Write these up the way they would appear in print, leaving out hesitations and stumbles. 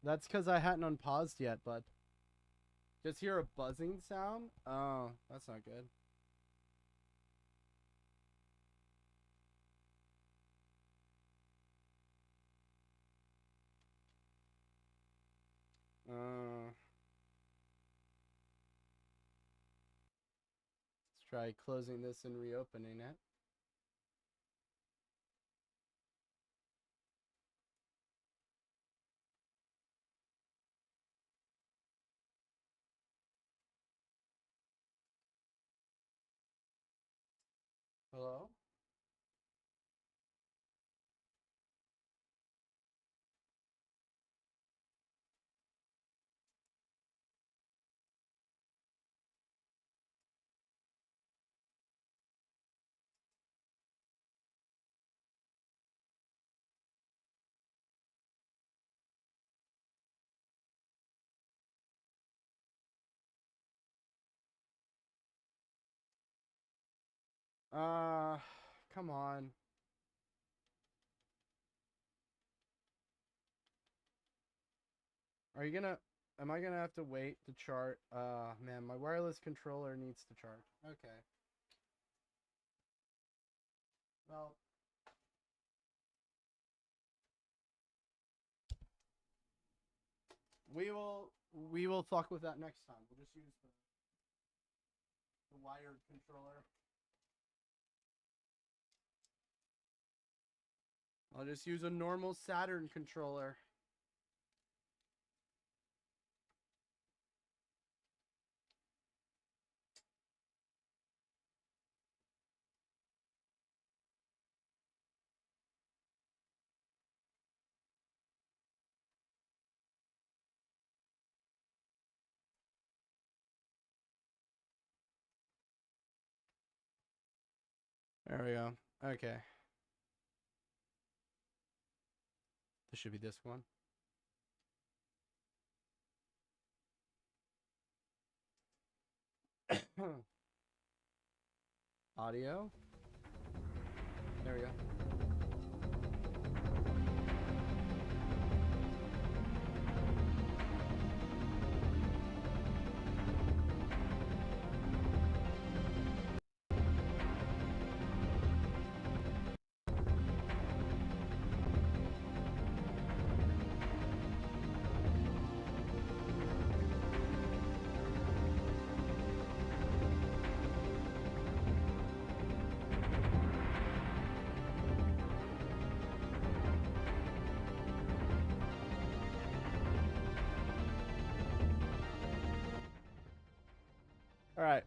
That's because I hadn't unpaused yet, bud. Just hear a buzzing sound? Oh, that's not good. Let's try closing this and reopening it. Hello? Come on. Are you gonna... Am I gonna have to wait to chart? Man, my wireless controller needs to charge. Okay. Well... We will fuck with that next time. We'll just use the wired controller. I'll just use a normal Saturn controller. There we go. Okay. This should be this one. Audio. There we go. All right,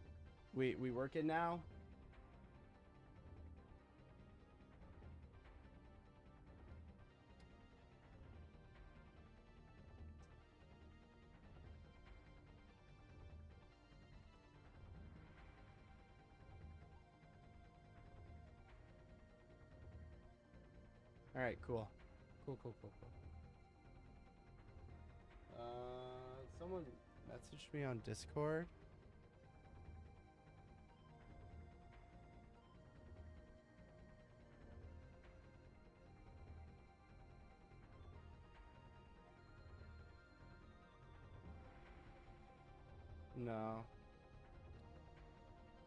we working now. All right, cool. Cool. Someone messaged me on Discord. No.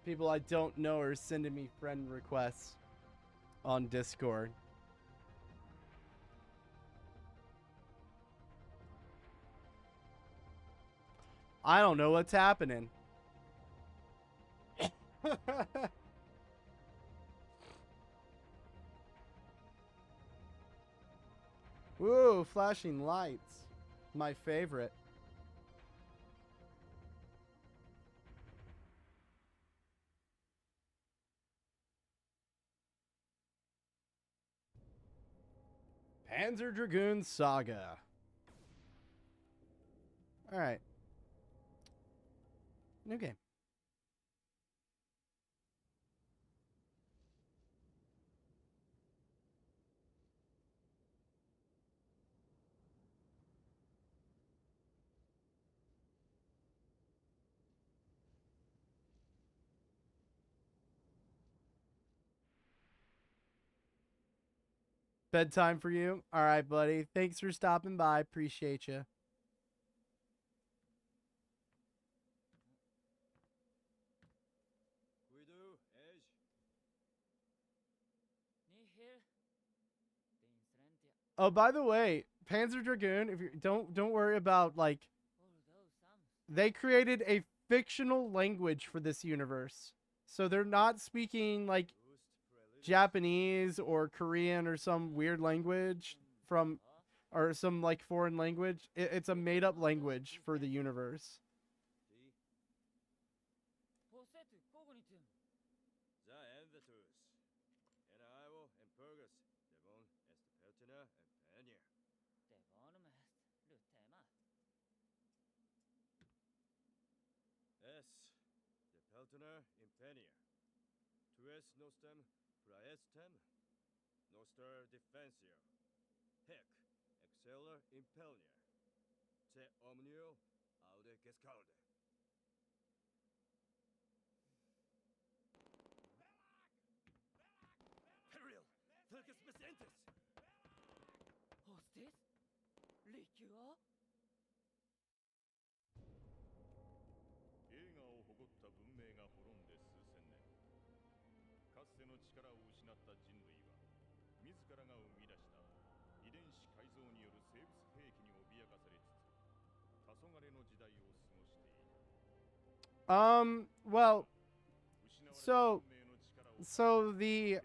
People I don't know are sending me friend requests on Discord. I don't know what's happening. Woo, flashing lights. My favorite. Panzer Dragoon Saga. All right. New game. Bedtime for you? All right, buddy. Thanks for stopping by. Appreciate you. Oh, by the way, Panzer Dragoon, if you don't worry about like they created a fictional language for this universe. So they're not speaking like Japanese or Korean or some weird language from or some like foreign language. It's a made up language for the universe. Well, so the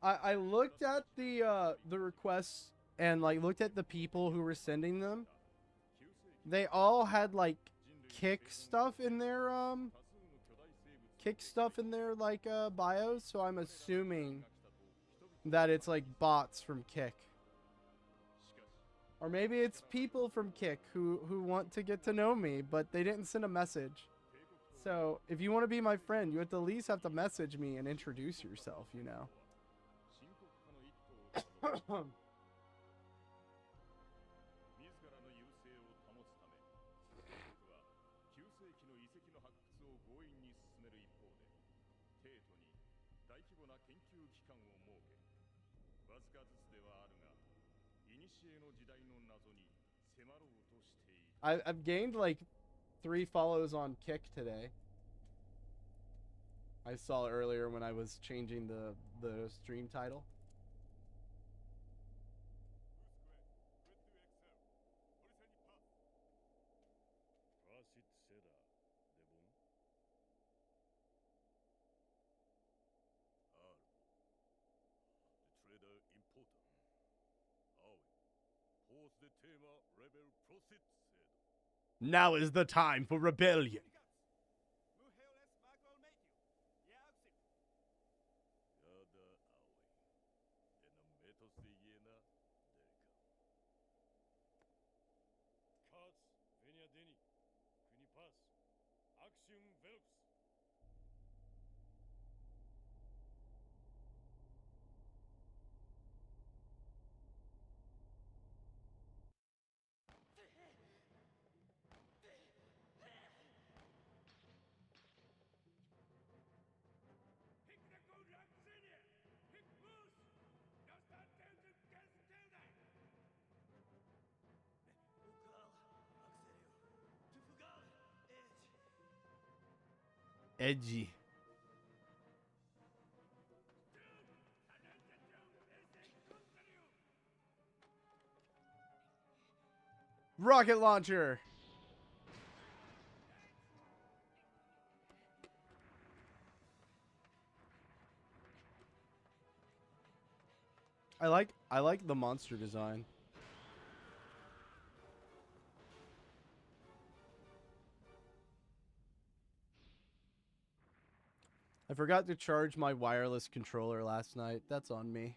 I looked at the requests and like looked at the people who were sending them. They all had like kick stuff in their like bios, so I'm assuming that it's like bots from Kick. Or maybe it's people from Kick who want to get to know me, but they didn't send a message. So, if you want to be my friend, you at the least have to message me and introduce yourself, you know. I've gained like 3 follows on Kick today. I saw it earlier when I was changing the stream title. Now is the time for rebellion. Edgy. Rocket launcher. I like the monster design. I forgot to charge my wireless controller last night. That's on me.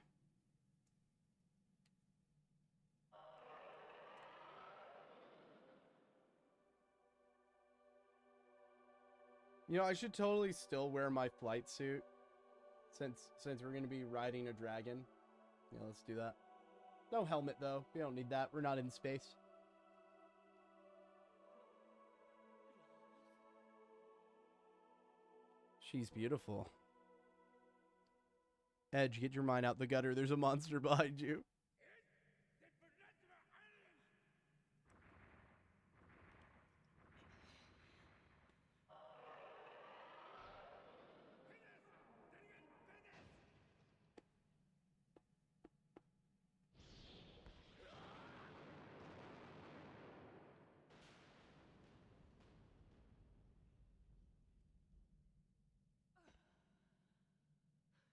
You know, I should totally still wear my flight suit since we're going to be riding a dragon. Yeah, let's do that. No helmet though. We don't need that. We're not in space. She's beautiful. Edge, get your mind out the gutter. There's a monster behind you.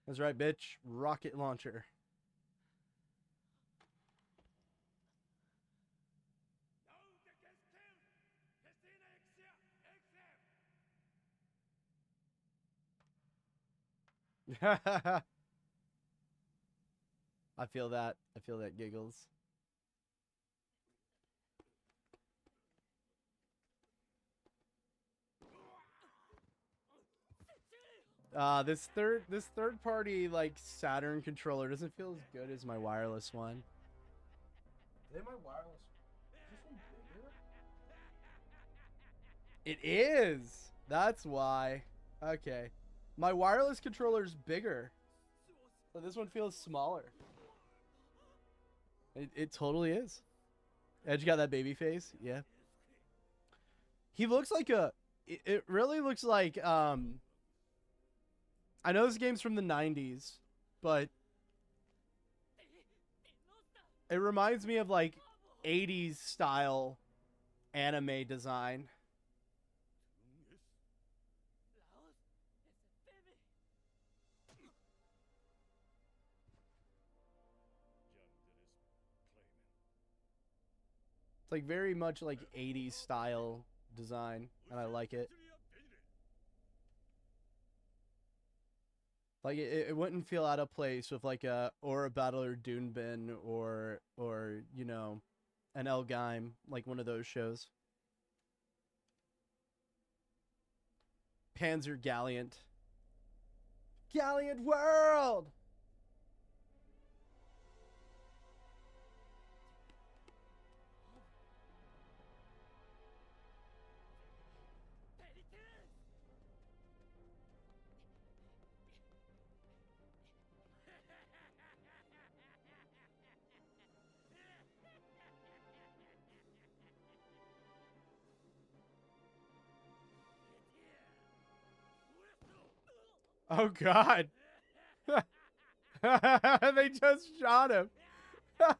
That's right, bitch. Rocket launcher. I feel that. I feel that giggles. This third party like Saturn controller doesn't feel as good as my wireless one. Is my wireless? Is this one bigger? It is. That's why. Okay. My wireless controller is bigger. So this one feels smaller. It totally is. Edge got that baby face. Yeah. He looks like a... It really looks like... I know this game's from the 90s, but... It reminds me of like 80s style anime design. It's like very much like 80s style design, and I like it. Like it wouldn't feel out of place with like a Battle or Dunebin or you know, an Elgheim, like one of those shows. Panzer Gallant. Gallant World. Oh God. They just shot him. I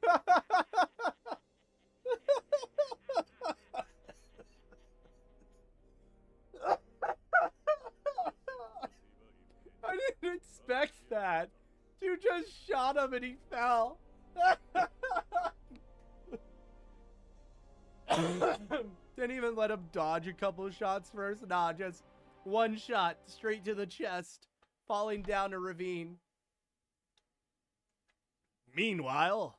didn't expect that. You just shot him and he fell. Didn't even let him dodge a couple of shots first. Nah, just one shot straight to the chest, falling down a ravine. Meanwhile,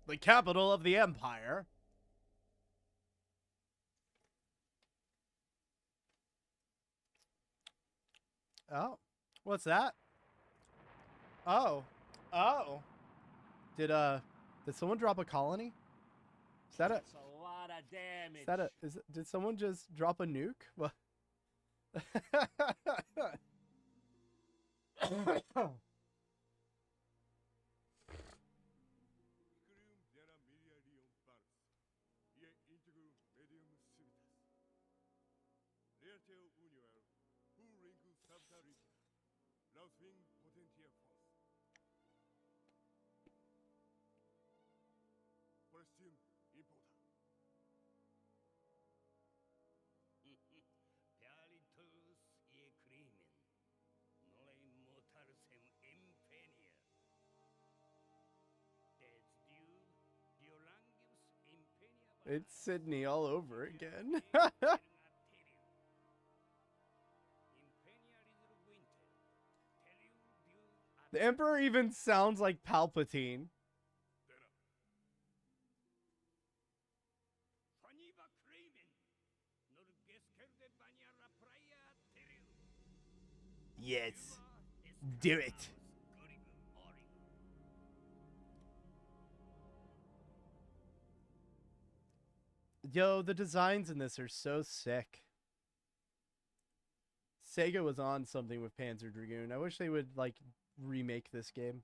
the capital of the empire. Oh, what's that? Oh, oh. Did someone drop a colony? Is that a? That's a lot of damage. Is that a? Did someone just drop a nuke? What? It's Sydney all over again. The Emperor even sounds like Palpatine. Yes. Do it. Yo, the designs in this are so sick. Sega was on something with Panzer Dragoon. I wish they would, like, remake this game.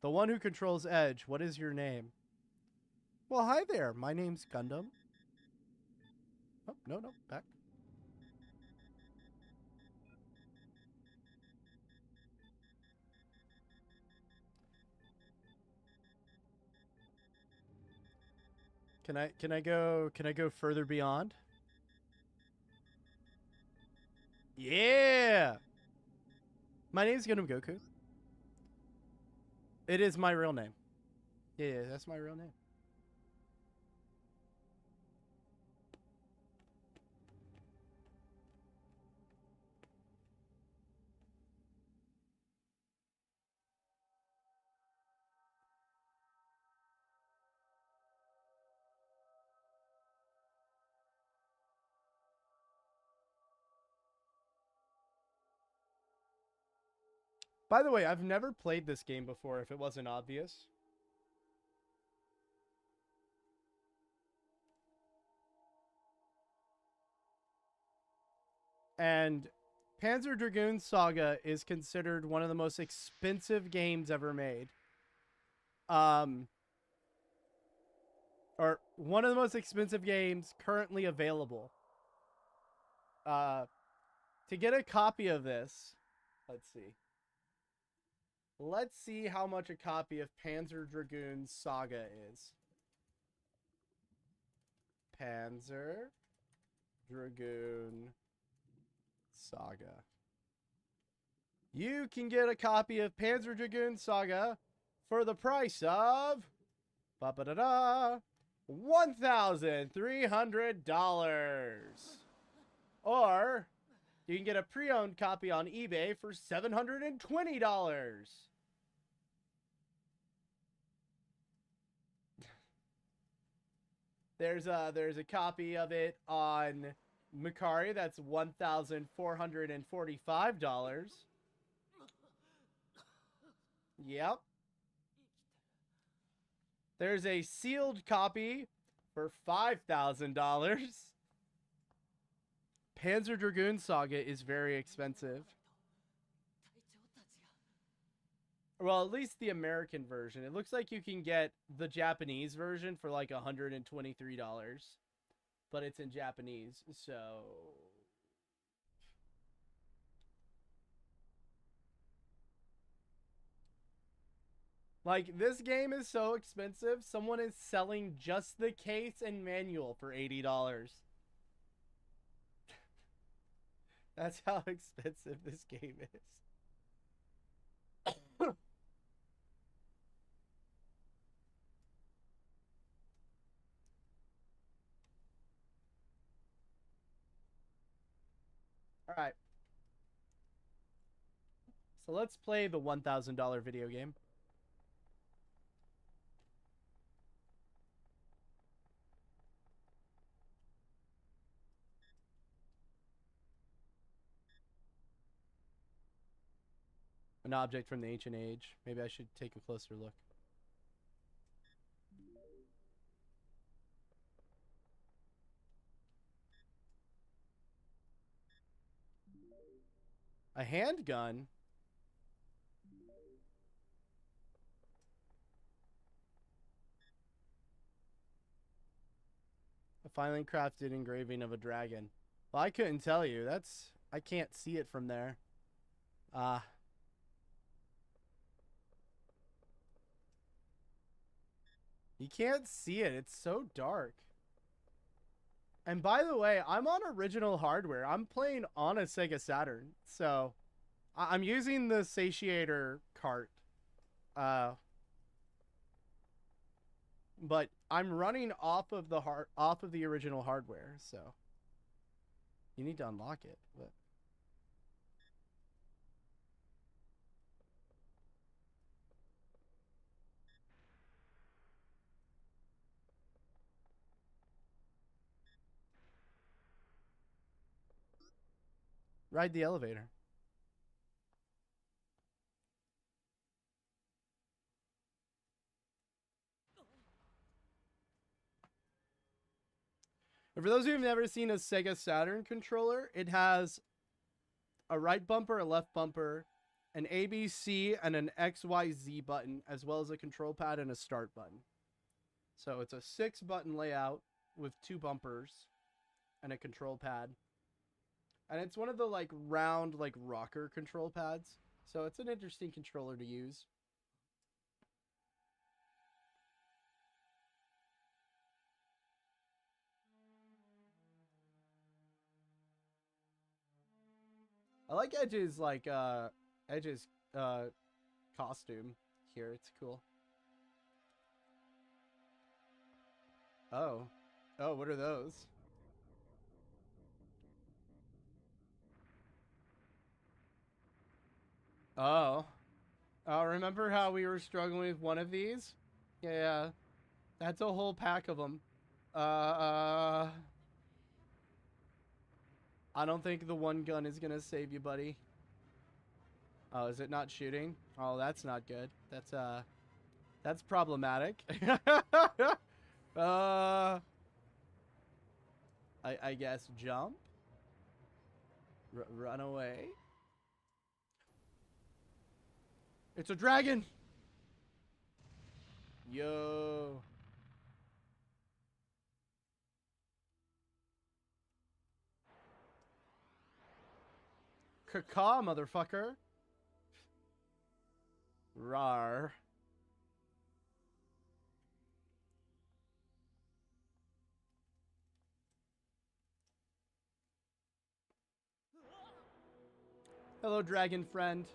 The one who controls Edge, what is your name? Well, hi there. My name's Gundam. Oh, no, back. Can I go further beyond? Yeah. My name's Gundam Goku. It is my real name. Yeah, that's my real name. By the way, I've never played this game before if it wasn't obvious. And Panzer Dragoon Saga is considered one of the most expensive games ever made. Or one of the most expensive games currently available. To get a copy of this, let's see. Let's see how much a copy of Panzer Dragoon Saga is. Panzer Dragoon Saga. You can get a copy of Panzer Dragoon Saga for the price of $1,300. Or you can get a pre-owned copy on eBay for $720. There's a copy of it on Mercari that's $1,445. Yep. There's a sealed copy for $5,000. Panzer Dragoon Saga is very expensive. Well, at least the American version. It looks like you can get the Japanese version for like $123. But it's in Japanese, so... Like, this game is so expensive, someone is selling just the case and manual for $80. That's how expensive this game is. Alright. So let's play the $1,000 video game. An object from the ancient age. Maybe I should take a closer look. A handgun? A finely crafted engraving of a dragon. Well, I couldn't tell you. I can't see it from there. You can't see it. It's so dark. And by the way, I'm on original hardware. I'm playing on a Sega Saturn. So, I'm using the Satiator cart. But I'm running off of the original hardware, so you need to unlock it. But ride the elevator. And for those of you who've never seen a Sega Saturn controller, it has a right bumper, a left bumper, an ABC, and an XYZ button, as well as a control pad and a start button. So it's a 6-button layout with 2 bumpers and a control pad. And it's one of the like round like rocker control pads. So it's an interesting controller to use. I like Edge's costume here. It's cool. Oh. Oh, what are those? Oh. Oh, remember how we were struggling with one of these? Yeah. That's a whole pack of them. I don't think the one gun is gonna save you, buddy. Oh, is it not shooting? Oh, that's not good. That's problematic. I guess jump? Run away? It's a dragon! Yo. Caw, motherfucker. Rar. Hello, dragon friend.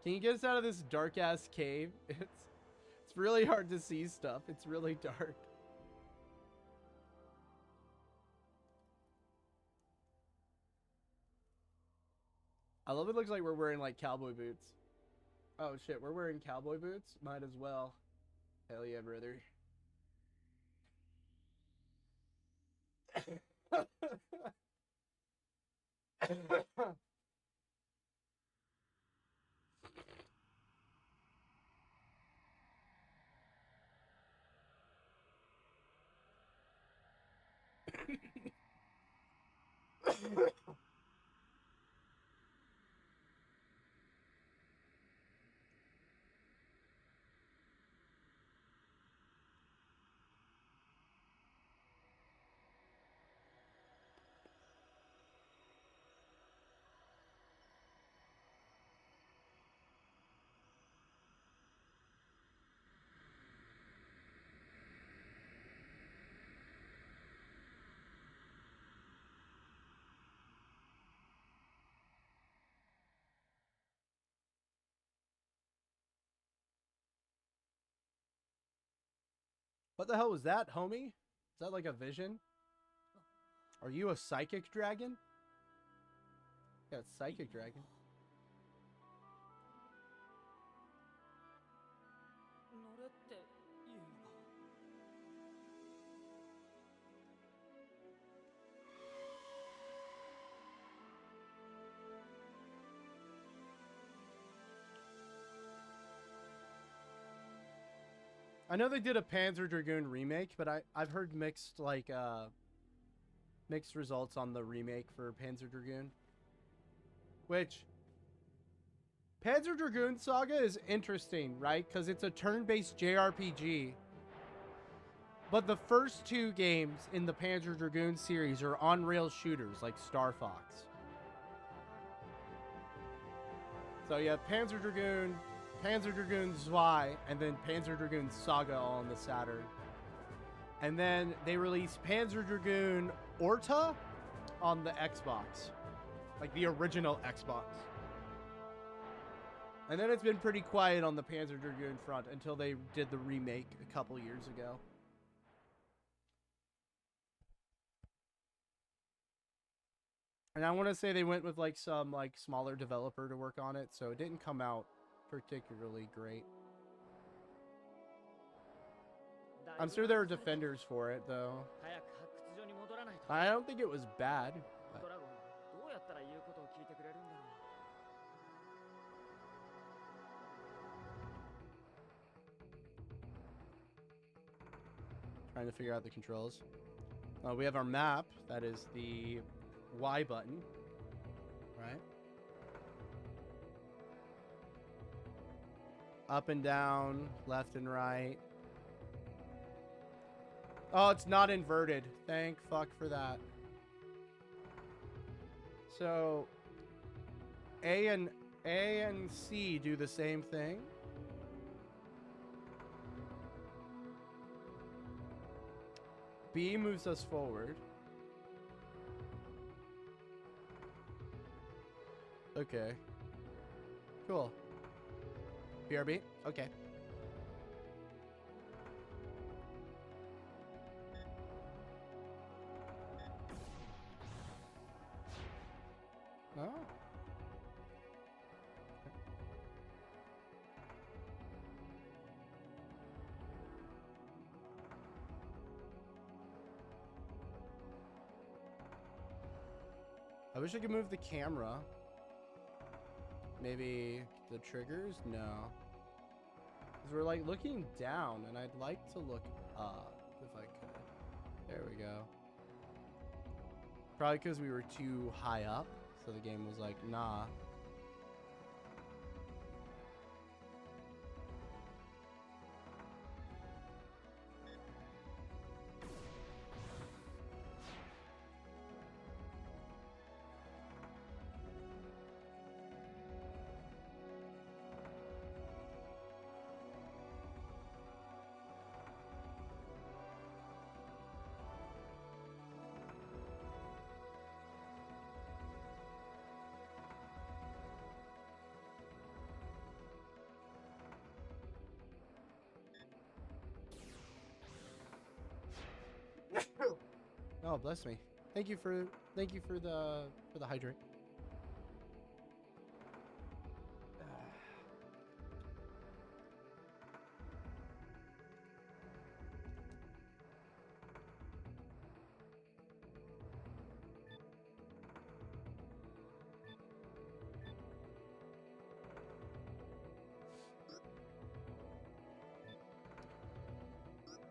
Can you get us out of this dark-ass cave? It's really hard to see stuff. It's really dark. I love it looks like we're wearing, like, cowboy boots. Oh, shit. We're wearing cowboy boots? Might as well. Hell yeah, brother. What the hell was that, homie? Is that like a vision? Are you a psychic dragon? Yeah, it's psychic dragon. I know they did a Panzer Dragoon remake, but I've heard mixed mixed results on the remake for Panzer Dragoon. Which Panzer Dragoon Saga is interesting, right? Because it's a turn-based JRPG. But the first two games in the Panzer Dragoon series are on-rail shooters like Star Fox. So you have Panzer Dragoon, Panzer Dragoon Zwei, and then Panzer Dragoon Saga all on the Saturn. And then they released Panzer Dragoon Orta on the Xbox. Like the original Xbox. And then it's been pretty quiet on the Panzer Dragoon front until they did the remake a couple years ago. And I want to say they went with like some like smaller developer to work on it, so it didn't come out particularly great. I'm sure there were defenders for it though. I don't think it was bad. But... Trying to figure out the controls. We have our map. That is the Y button, right? Up and down, left and right. Oh, it's not inverted. Thank fuck for that. So A and C do the same thing. B moves us forward. Okay. Cool. BRB? Okay. Oh. I wish I could move the camera. Maybe the triggers? No. Because we're like looking down and I'd like to look up if I could. There we go. Probably because we were too high up. So the game was like, nah. Oh, bless me. Thank you for the hydrate.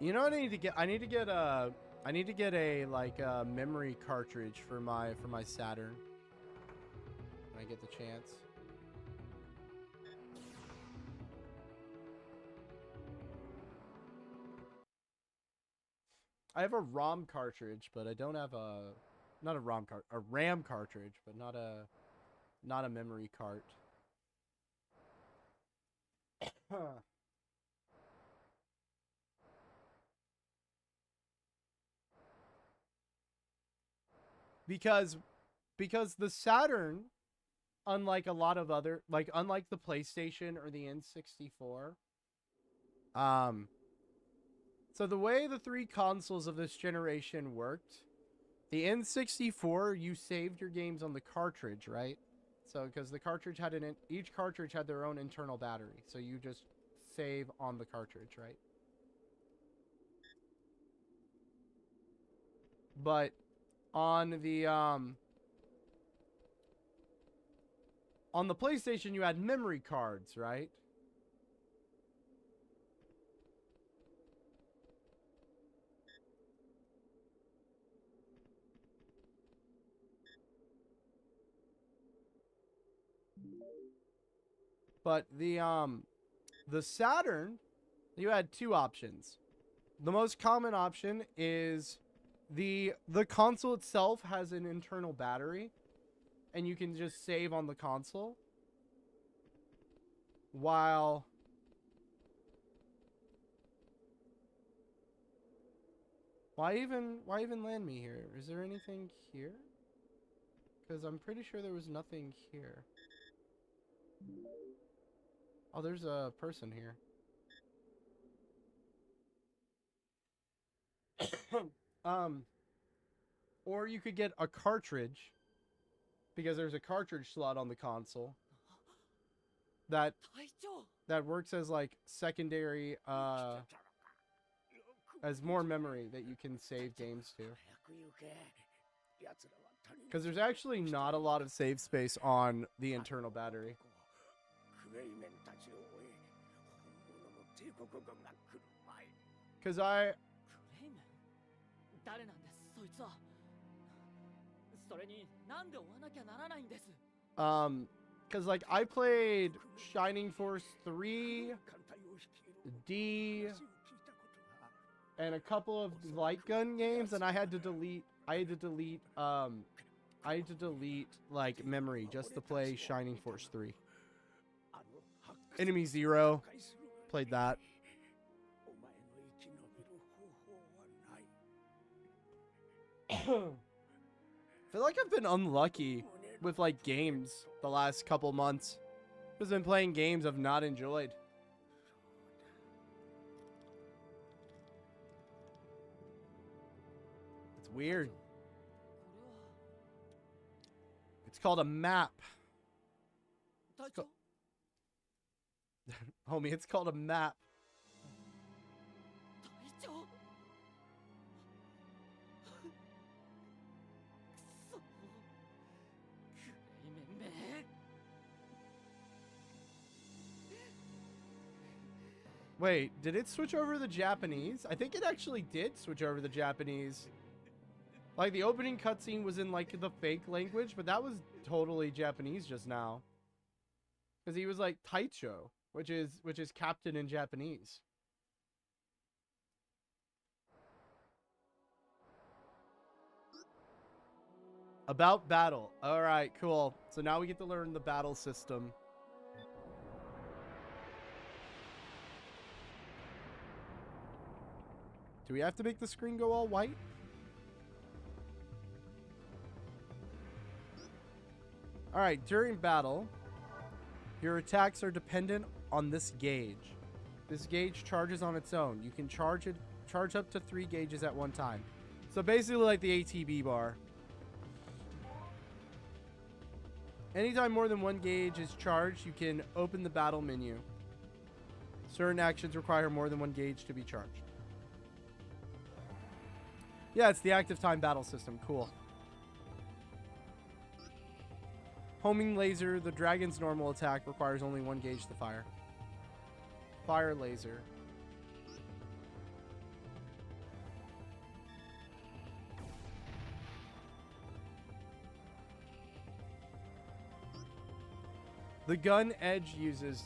You know what I need to get? I need to get a like memory cartridge for my Saturn. When I get the chance. I have a ROM cartridge, but I don't have a RAM cartridge, but not a memory cart. because the Saturn, unlike a lot of other, like unlike the PlayStation or the N64, so the way the three consoles of this generation worked, the N64, you saved your games on the cartridge, right? So because the cartridge had each cartridge had their own internal battery, so you just save on the cartridge, right? But on the PlayStation, you had memory cards, right? But the Saturn, you had two options. The most common option is the console itself has an internal battery, and you can just save on the console. While why even land me here? Is there anything here? Because I'm pretty sure there was nothing here. Oh, there's a person here. Or you could get a cartridge, because there's a cartridge slot on the console that works as like secondary as more memory that you can save games to. Because there's actually not a lot of save space on the internal battery. Because because like I played Shining Force 3, D, and a couple of light gun games, and I had to delete like memory just to play Shining Force 3. Enemy Zero, played that. I feel like I've been unlucky with like games the last couple months. I've been playing games I've not enjoyed. It's weird. It's called a map. Homie, it's called a map. Wait, did it switch over to the Japanese? I think it actually did switch over to the Japanese. Like, the opening cutscene was in, like, the fake language, but that was totally Japanese just now. Because he was, like, Taicho, which is captain in Japanese. About battle. Alright, cool. So now we get to learn the battle system. Do we have to make the screen go all white? Alright, during battle, your attacks are dependent on this gauge. This gauge charges on its own. You can charge up to 3 gauges at one time. So basically like the ATB bar. Anytime more than 1 gauge is charged, you can open the battle menu. Certain actions require more than 1 gauge to be charged. Yeah, it's the active time battle system. Cool. Homing laser. The dragon's normal attack requires only 1 gauge to fire. Fire laser. The gun edge's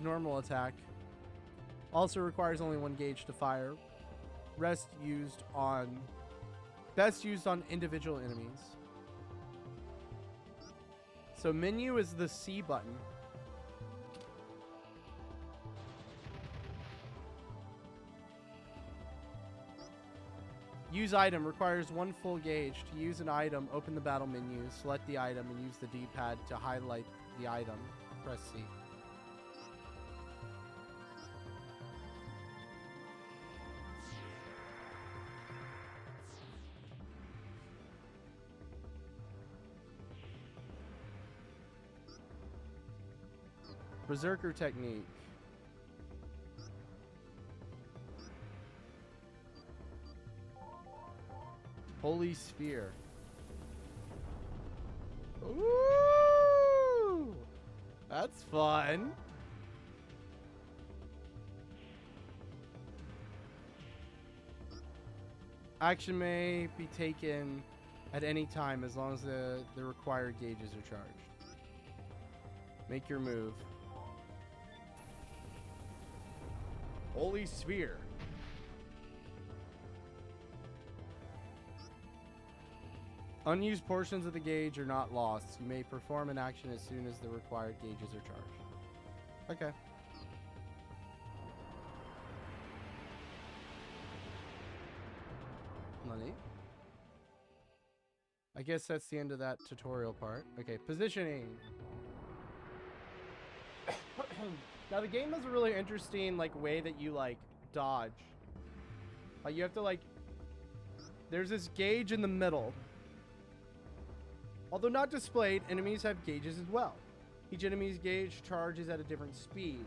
normal attack. Also requires only 1 gauge to fire. Best used on individual enemies. So menu is the C button. Use item requires 1 full gauge. To use an item, open the battle menu, select the item, and use the D-pad to highlight the item. Press C. Berserker technique. Holy Sphere. Ooh! That's fun. Action may be taken at any time as long as the required gauges are charged. Make your move. Holy Sphere. Unused portions of the gauge are not lost. You may perform an action as soon as the required gauges are charged. Okay. Money. I guess that's the end of that tutorial part. Okay, positioning. Now the game has a really interesting way that you dodge. Like you have to there's this gauge in the middle. Although not displayed, enemies have gauges as well. Each enemy's gauge charges at a different speed.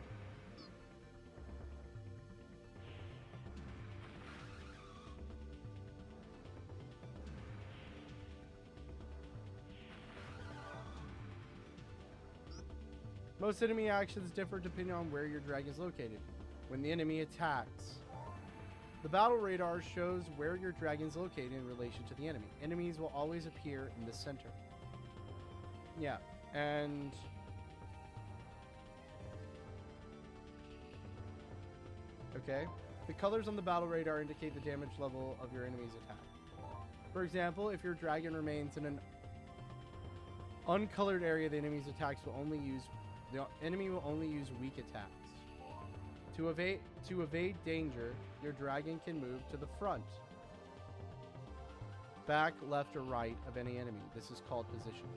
Most enemy actions differ depending on where your dragon is located. When the enemy attacks, the battle radar shows where your dragon is located in relation to the enemy. Enemies will always appear in the center. Yeah, and okay. The colors on the battle radar indicate the damage level of your enemy's attack. For example, if your dragon remains in an uncolored area, the enemy will only use weak attacks. To evade danger, your dragon can move to the front. back, left, or right of any enemy. This is called positioning.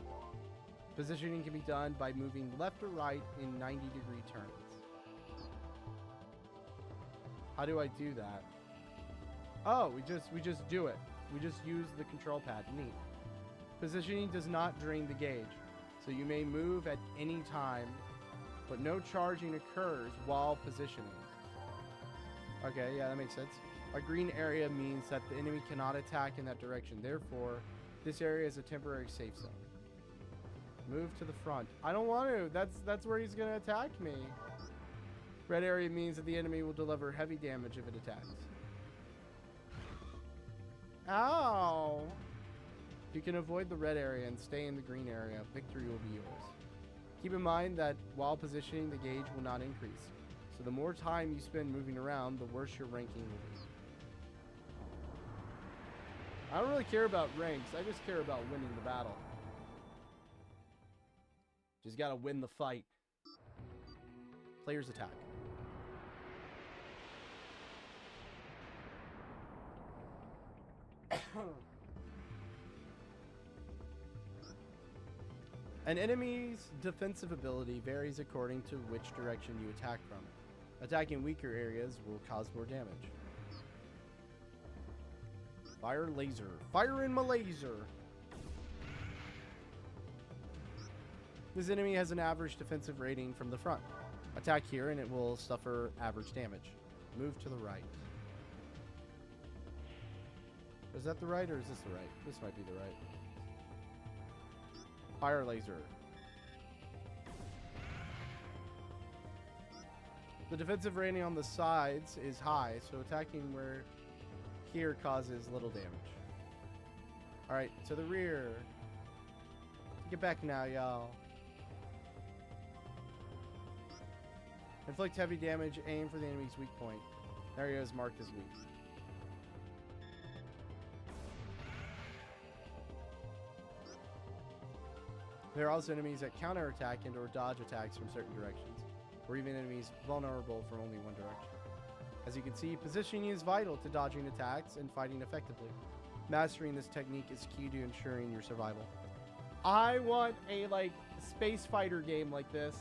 Positioning can be done by moving left or right in 90-degree turns. How do I do that? Oh, we just do it. We just use the control pad. Neat. Positioning does not drain the gauge, so you may move at any time, but no charging occurs while positioning. Okay, yeah, that makes sense. A green area means that the enemy cannot attack in that direction. Therefore, this area is a temporary safe zone. Move to the front. I don't want to. That's where he's going to attack me. Red area means that the enemy will deliver heavy damage if it attacks. Ow! You can avoid the red area and stay in the green area. Victory will be yours. Keep in mind that while positioning, the gauge will not increase. So the more time you spend moving around, the worse your ranking will be. I don't really care about ranks. I just care about winning the battle. Just gotta win the fight. Players attack. An enemy's defensive ability varies according to which direction you attack from. Attacking weaker areas will cause more damage. Fire laser. Fire in my laser. This enemy has an average defensive rating from the front. Attack here and it will suffer average damage. Move to the right. Is that the right or is this the right? This might be the right. Fire laser. The defensive rating on the sides is high, so attacking where here causes little damage. Alright, to the rear. Get back now, y'all. Inflict heavy damage, aim for the enemy's weak point. Area is marked as weak. There are also enemies that counterattack and or dodge attacks from certain directions, or even enemies vulnerable from only one direction. As you can see, positioning is vital to dodging attacks and fighting effectively. Mastering this technique is key to ensuring your survival. I want a, like, space fighter game like this.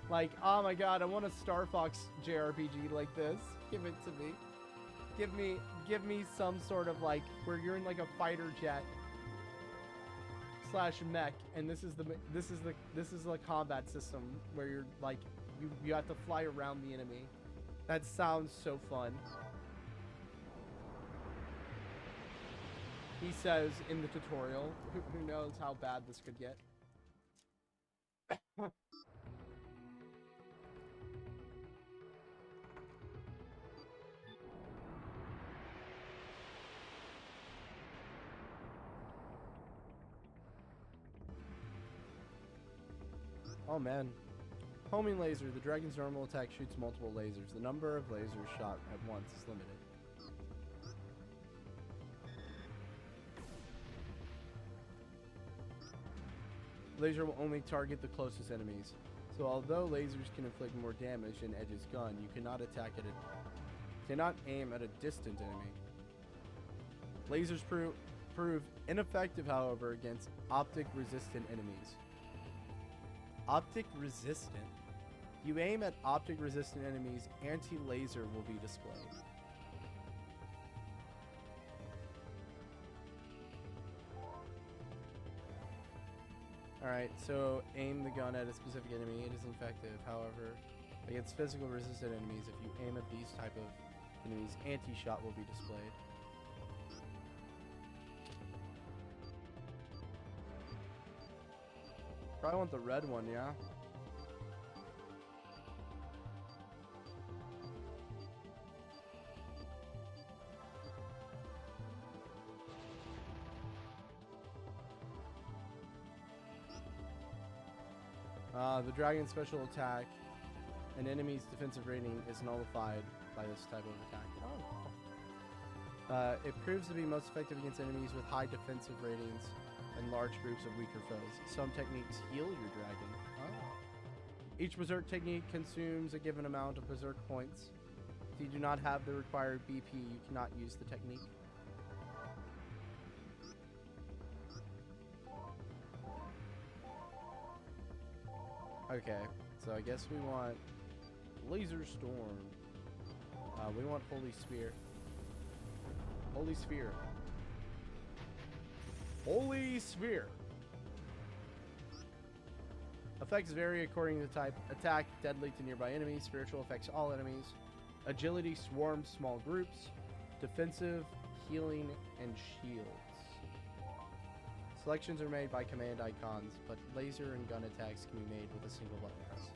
Like, oh my god, I want a Star Fox JRPG like this. Give it to me. Give me some sort of, like, where you're in, like, a fighter jet slash mech, and this is the combat system where you're like you have to fly around the enemy. That sounds so fun. He says in the tutorial. Who knows how bad this could get. Oh man. Homing laser. The dragon's normal attack shoots multiple lasers. The number of lasers shot at once is limited. Laser will only target the closest enemies. So although lasers can inflict more damage than Edge's gun, you cannot aim at a distant enemy. Lasers prove ineffective, however, against optic resistant enemies. Optic resistant? You aim at optic resistant enemies, anti-laser will be displayed. Alright, so aim the gun at a specific enemy. It is effective, however, against physical resistant enemies. If you aim at these type of enemies, anti-shot will be displayed. Probably want the red one, yeah? The dragon's special attack, an enemy's defensive rating is nullified by this type of attack. Oh. It proves to be most effective against enemies with high defensive ratings and large groups of weaker foes. Some techniques heal your dragon. Oh. Each berserk technique consumes a given amount of berserk points. If you do not have the required BP, you cannot use the technique. Okay, so I guess we want Laser Storm. We want Holy Sphere. Holy Sphere. Holy Sphere. Effects vary according to type. Attack, deadly to nearby enemies. Spiritual affects all enemies. Agility, swarms small groups. Defensive, healing, and shields. Selections are made by command icons, but laser and gun attacks can be made with a single button press.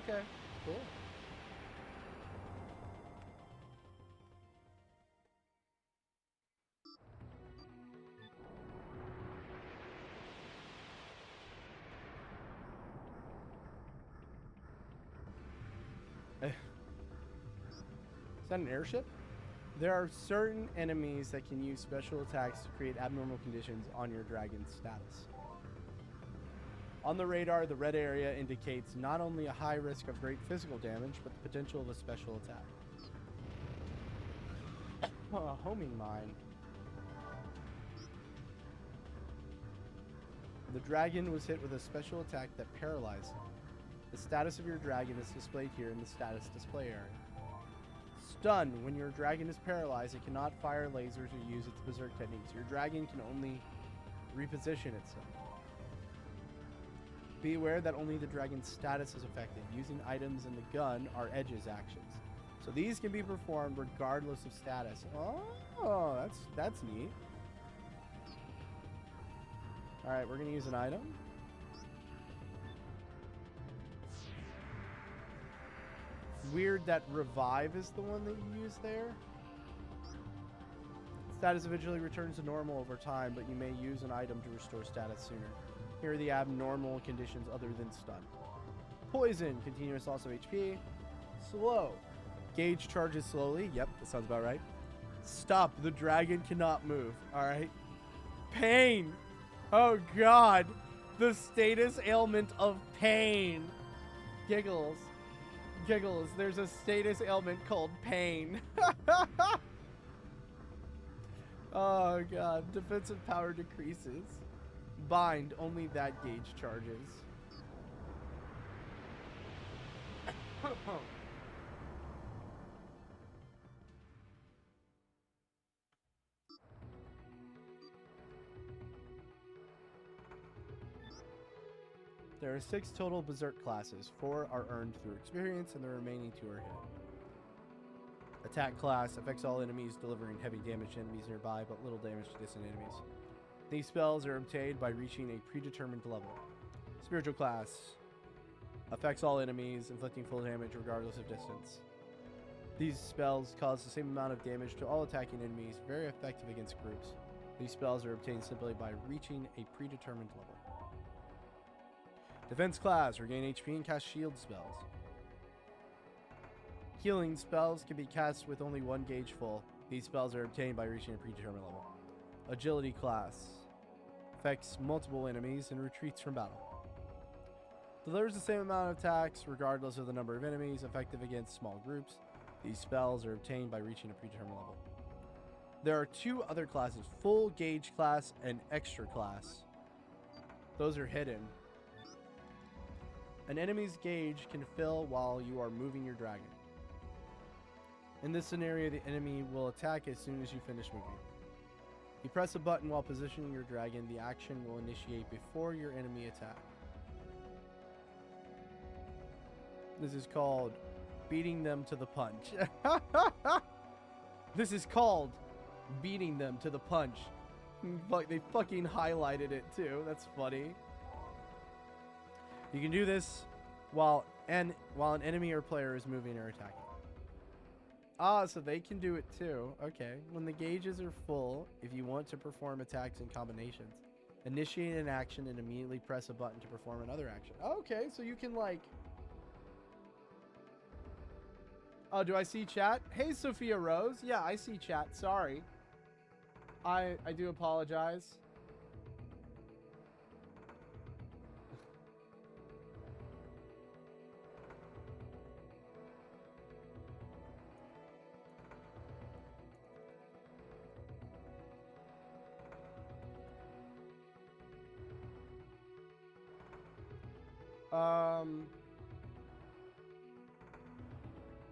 Okay, cool. Is that an airship? There are certain enemies that can use special attacks to create abnormal conditions on your dragon's status. On the radar, the red area indicates not only a high risk of great physical damage, but the potential of a special attack. Homing mine. The dragon was hit with a special attack that paralyzed him. The status of your dragon is displayed here in the status display area. Stun. When your dragon is paralyzed, it cannot fire lasers or use its berserk techniques. Your dragon can only reposition itself. Be aware that only the dragon's status is affected. Using items in the gun are edges actions. So these can be performed regardless of status. Oh, that's neat. Alright, we're going to use an item. Weird that revive is the one that you use there. Status eventually returns to normal over time, but you may use an item to restore status sooner. Here are the abnormal conditions other than stun. Poison, continuous loss of HP. Slow. Gauge charges slowly. Yep, that sounds about right. Stop, the dragon cannot move. Alright. Pain. Oh god. The status ailment of pain. Giggles. Giggles, there's a status ailment called pain. Oh god, defensive power decreases. Bind, only that gauge charges. There are 6 total Berserk classes. 4 are earned through experience, and the remaining 2 are hidden. Attack class affects all enemies, delivering heavy damage to enemies nearby, but little damage to distant enemies. These spells are obtained by reaching a predetermined level. Spiritual class affects all enemies, inflicting full damage regardless of distance. These spells cause the same amount of damage to all attacking enemies, very effective against groups. These spells are obtained simply by reaching a predetermined level. Defense class, regain HP and cast shield spells. Healing spells can be cast with only 1 gauge full. These spells are obtained by reaching a predetermined level. Agility class affects multiple enemies and retreats from battle. Delivers the same amount of attacks regardless of the number of enemies, effective against small groups. These spells are obtained by reaching a predetermined level. There are 2 other classes, full gauge class and extra class. Those are hidden. An enemy's gauge can fill while you are moving your dragon. In this scenario, the enemy will attack as soon as you finish moving. You press a button while positioning your dragon. The action will initiate before your enemy attack. This is called beating them to the punch. This is called beating them to the punch. They fucking highlighted it too. That's funny. You can do this while an enemy or player is moving or attacking. Ah, so they can do it too. Okay. When the gauges are full, if you want to perform attacks and combinations, initiate an action and immediately press a button to perform another action. Okay, so you can like... Oh, do I see chat? Hey, Sophia Rose. Yeah, I see chat. Sorry. I do apologize.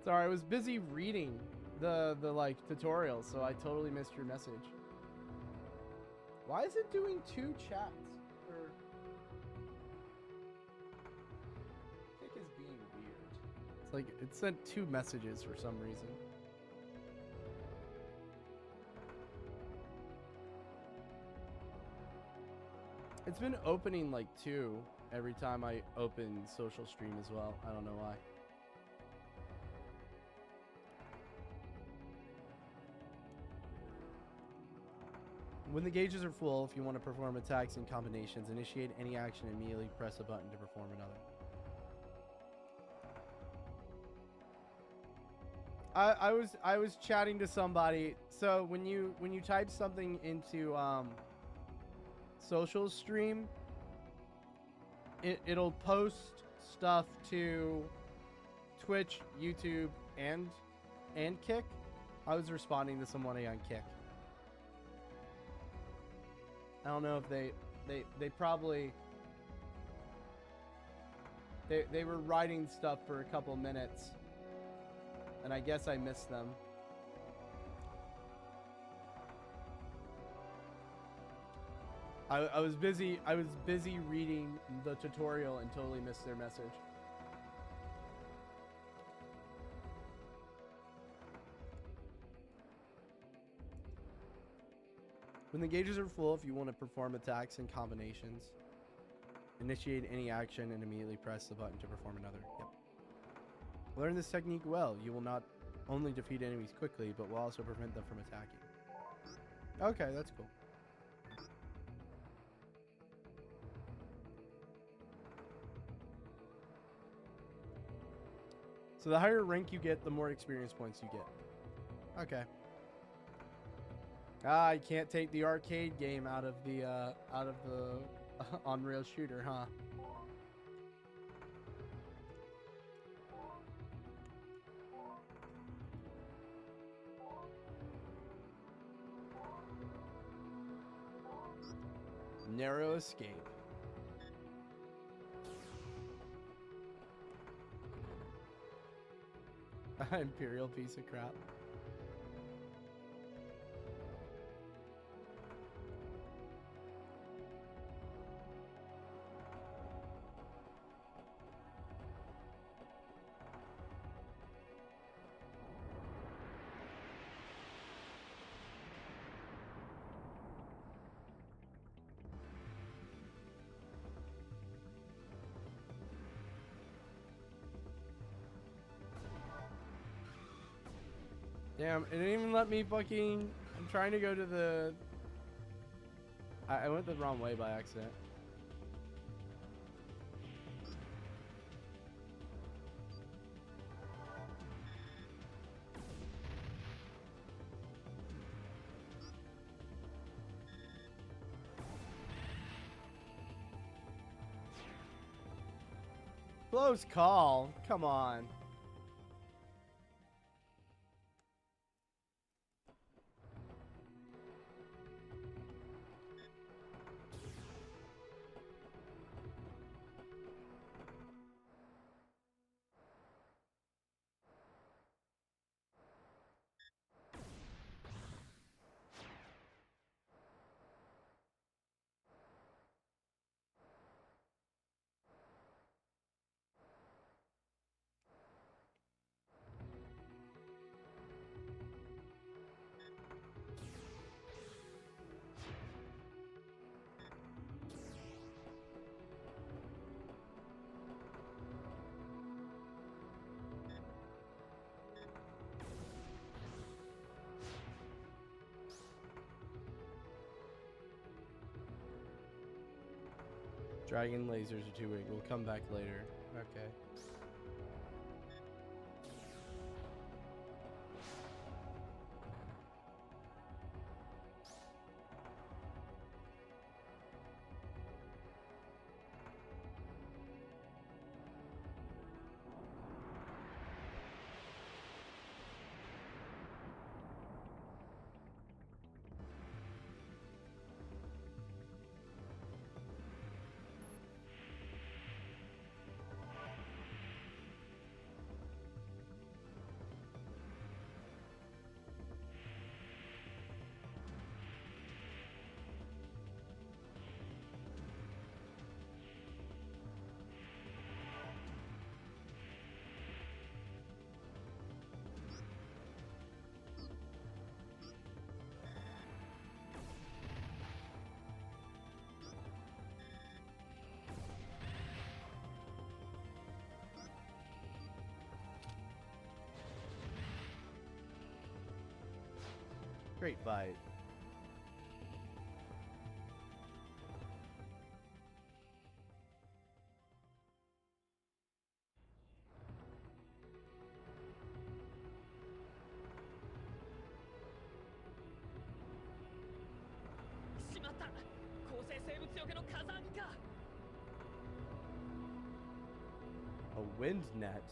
Sorry, I was busy reading the like tutorial, so I totally missed your message. Why is it doing 2 chats? Or Kick is being weird. It's like it sent 2 messages for some reason. It's been opening like 2 every time I open social stream as well. I don't know why. When the gauges are full, if you want to perform attacks and combinations, initiate any action and immediately press a button to perform another. I was chatting to somebody. So when you type something into social stream, it'll post stuff to Twitch, YouTube, and Kick. I was responding to somebody on Kick. I don't know if they probably they were writing stuff for a couple minutes, and I guess I missed them. I was busy reading the tutorial and totally missed their message. When the gauges are full, if you want to perform attacks and combinations, initiate any action and immediately press the button to perform another. Yep. Learn this technique well. You will not only defeat enemies quickly, but will also prevent them from attacking. Okay, that's cool. So the higher rank you get, the more experience points you get. Okay. Ah, I can't take the arcade game out of the on-rail shooter, huh? Narrow escape. Imperial piece of crap. Damn, it didn't even let me fucking... I'm trying to go to the... I went the wrong way by accident. Close call. Come on. Dragon lasers are too weak. We'll come back later. Okay. Great fight. A wind net.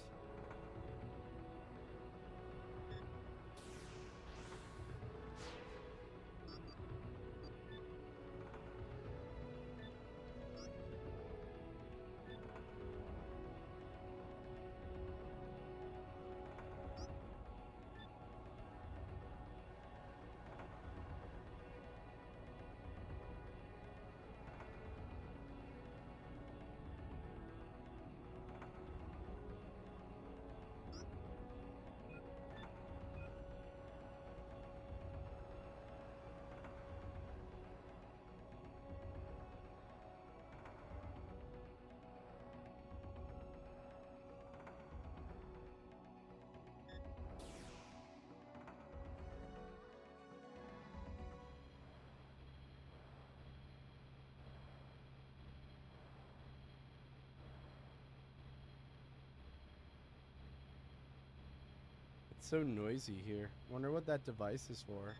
It's so noisy here. Wonder what that device is for.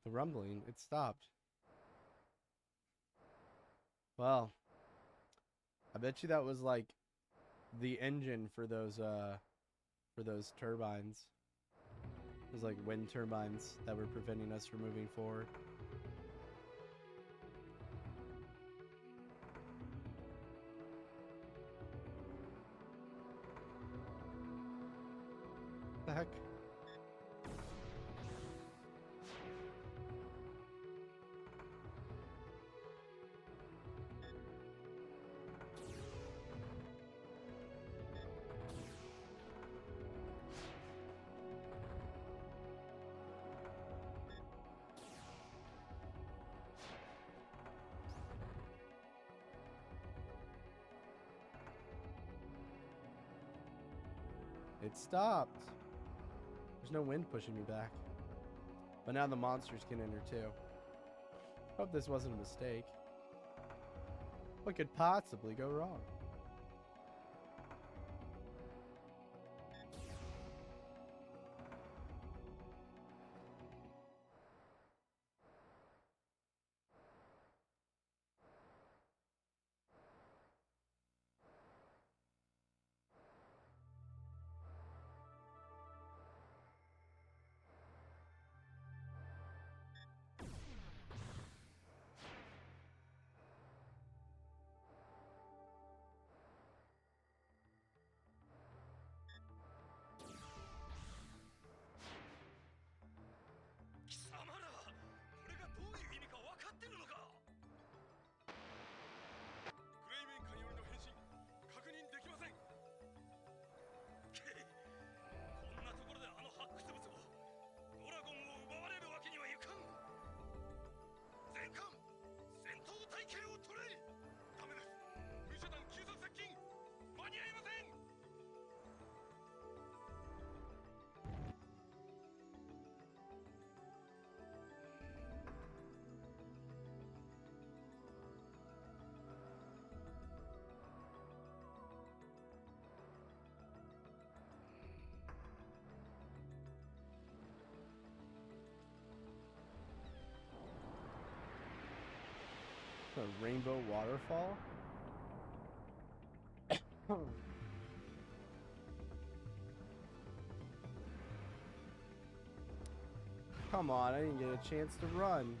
The rumbling, it stopped. Well, I bet you that was like the engine for those turbines. Those like wind turbines that were preventing us from moving forward. The heck? It stopped. There's no wind pushing me back. But now the monsters can enter too. Hope this wasn't a mistake. What could possibly go wrong? A rainbow waterfall? Come on, I didn't get a chance to run.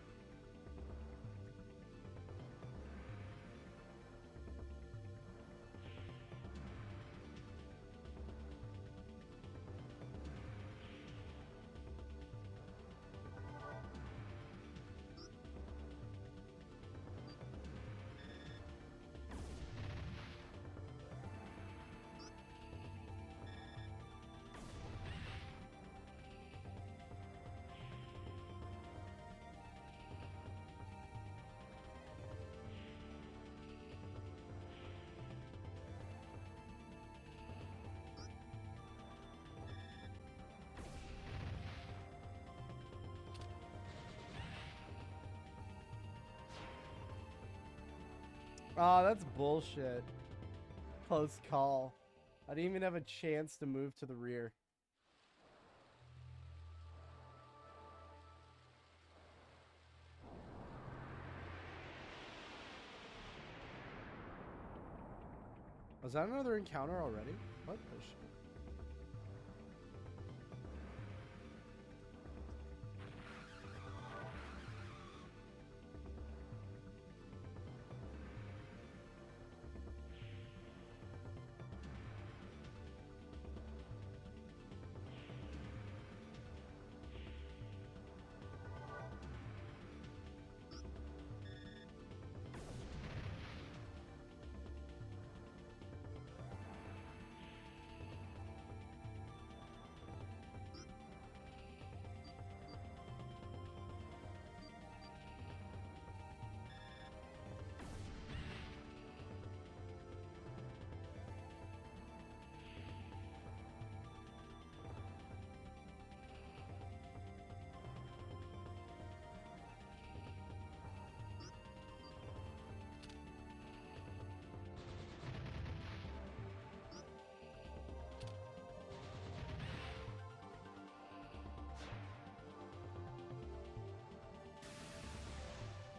Oh, that's bullshit. Close call. I didn't even have a chance to move to the rear. Was that another encounter already? What the shit?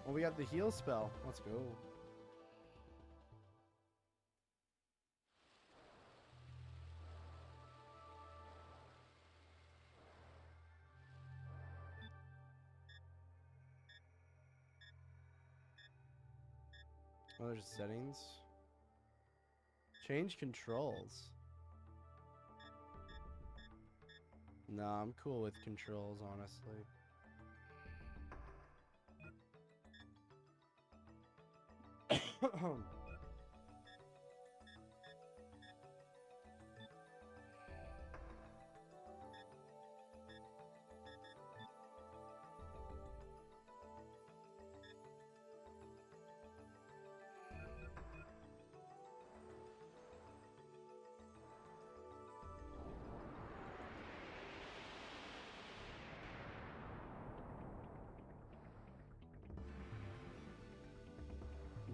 Well, we got the heal spell. Let's go. Oh, there's settings. Change controls. Nah, I'm cool with controls, honestly.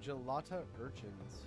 Gelata urchins.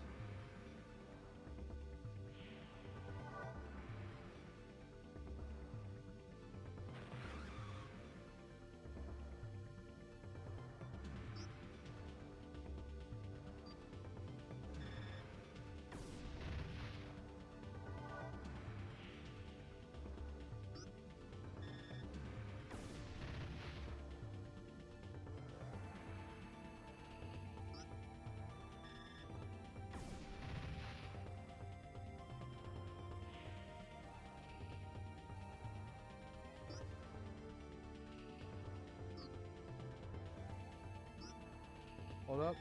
Hold up.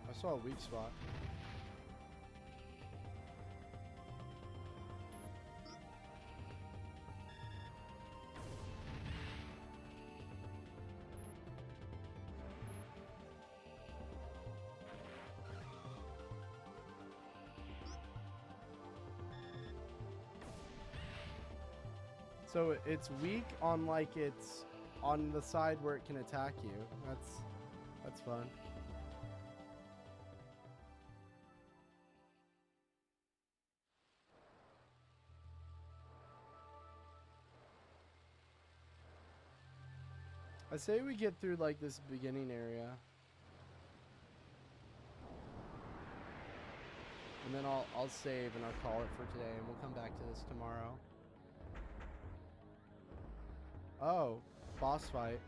I saw a weak spot. So it's weak on like it's on the side where it can attack you. That's fun. I say we get through like this beginning area. And then I'll save and I'll call it for today and we'll come back to this tomorrow. Oh, boss fight.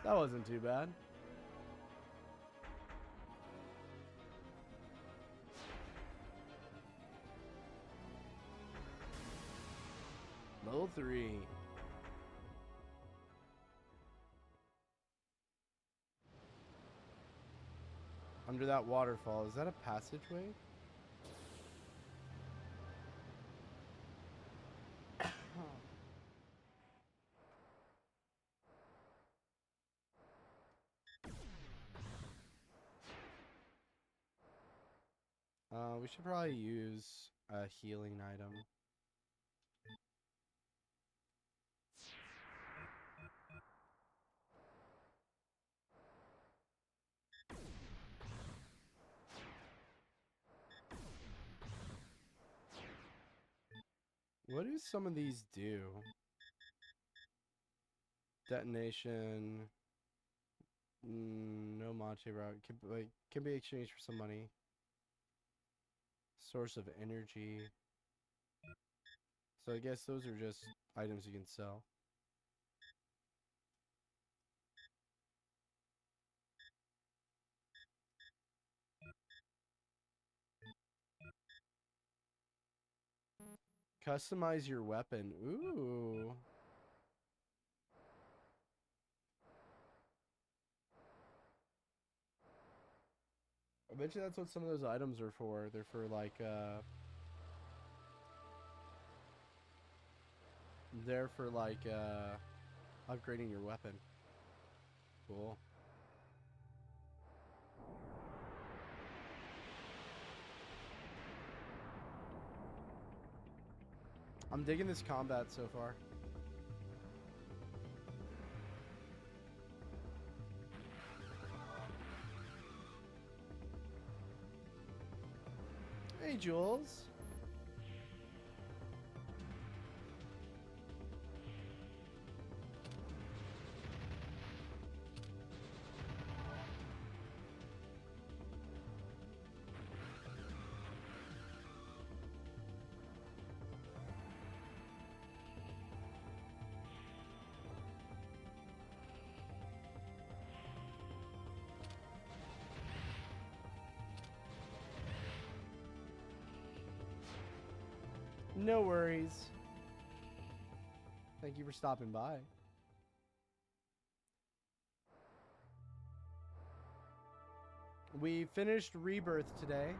That wasn't too bad. Level 3. Under that waterfall, is that a passageway? We should probably use a healing item. What do some of these do? Detonation. No Monte route. Can be exchanged for some money. Source of energy. So I guess those are just items you can sell. Customize your weapon. Ooh. I bet you that's what some of those items are for. They're for like upgrading your weapon. Cool. I'm digging this combat so far. Hey, Jules. No worries. Thank you for stopping by. We finished Rebirth today.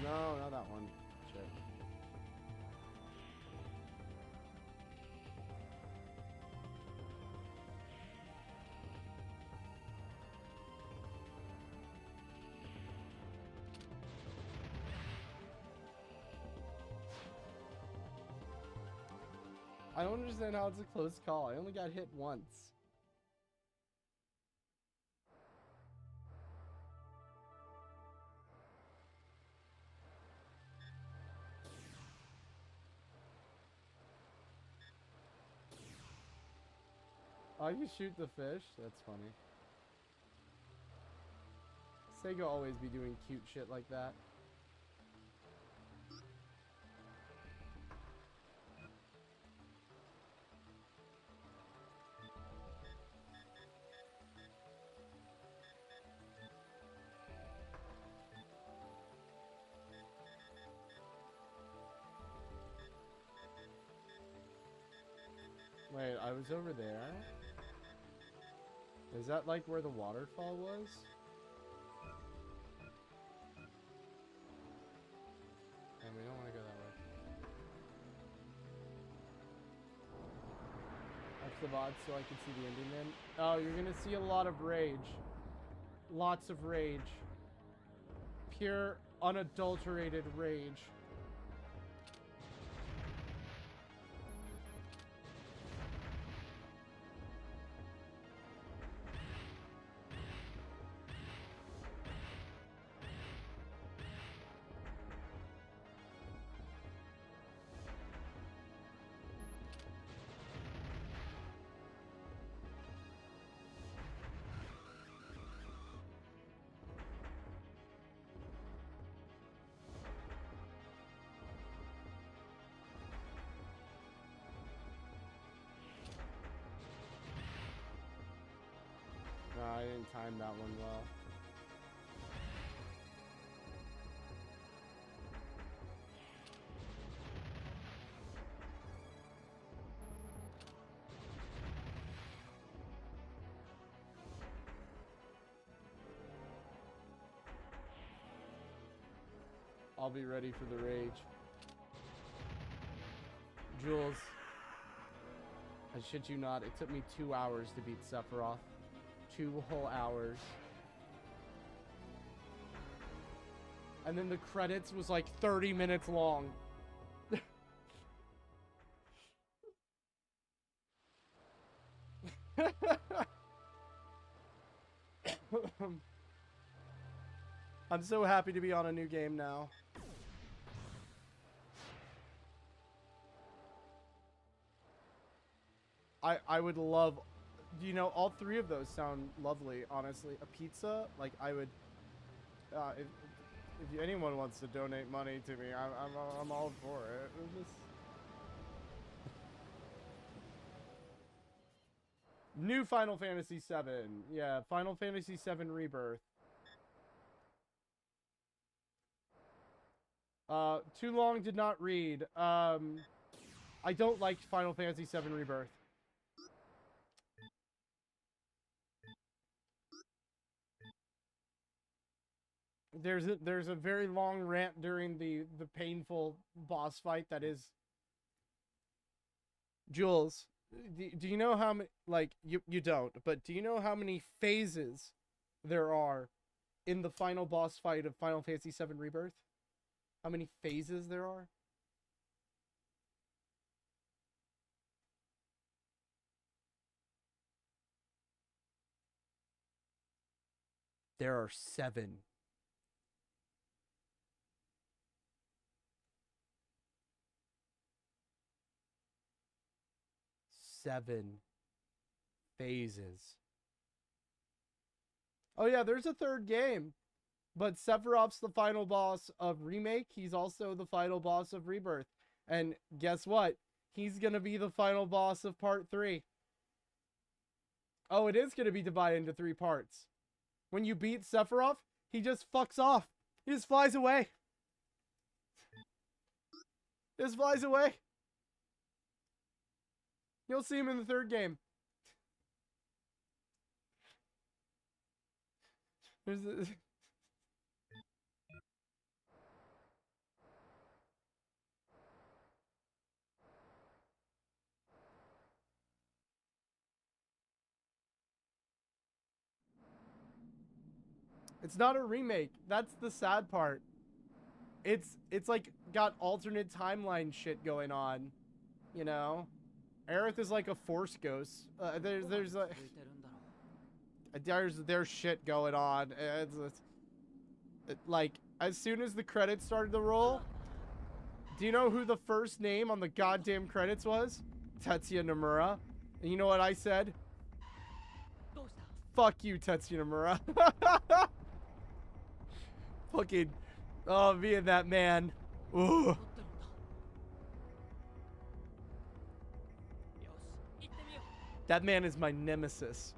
No, not that one. Shit. I don't understand how it's a close call. I only got hit once. Oh, you shoot the fish? That's funny. Sega always be doing cute shit like that. Wait, I was over there? Is that like where the waterfall was? And we don't want to go that way. VOD so I can see the ending then. Oh, you're gonna see a lot of rage. Lots of rage. Pure, unadulterated rage. No, I didn't time that one well. I'll be ready for the rage. Jules, I shit you not, it took me 2 hours to beat Sephiroth. 2 whole hours. And then the credits was like 30 minutes long. I'm so happy to be on a new game now. I would love, you know, all 3 of those sound lovely, honestly. A pizza, like I would, if anyone wants to donate money to me, I'm all for it. New Final Fantasy 7. Yeah, Final Fantasy 7 Rebirth. Too long, did not read. I don't like Final Fantasy 7 Rebirth. There's a very long rant during the painful boss fight that is. Jules, do you know how many, like, you don't, but do you know how many phases there are in the final boss fight of Final Fantasy 7 Rebirth? How many phases there are? There are 7. Seven phases. Oh yeah, there's a 3rd game. But Sephiroth's the final boss of Remake. He's also the final boss of Rebirth. And guess what? He's going to be the final boss of Part 3. Oh, it is going to be divided into 3 parts. When you beat Sephiroth, he just fucks off. He just flies away. Just flies away. You'll see him in the 3rd game. There's a... It's not a remake. That's the sad part. It's like got alternate timeline shit going on, you know. Aerith is like a force ghost. There's shit going on. Like as soon as the credits started to roll, do you know who the first name on the goddamn credits was? Tetsuya Nomura. And you know what I said? Fuck you, Tetsuya Nomura. Fucking, oh, me and that man. Ooh. That man is my nemesis.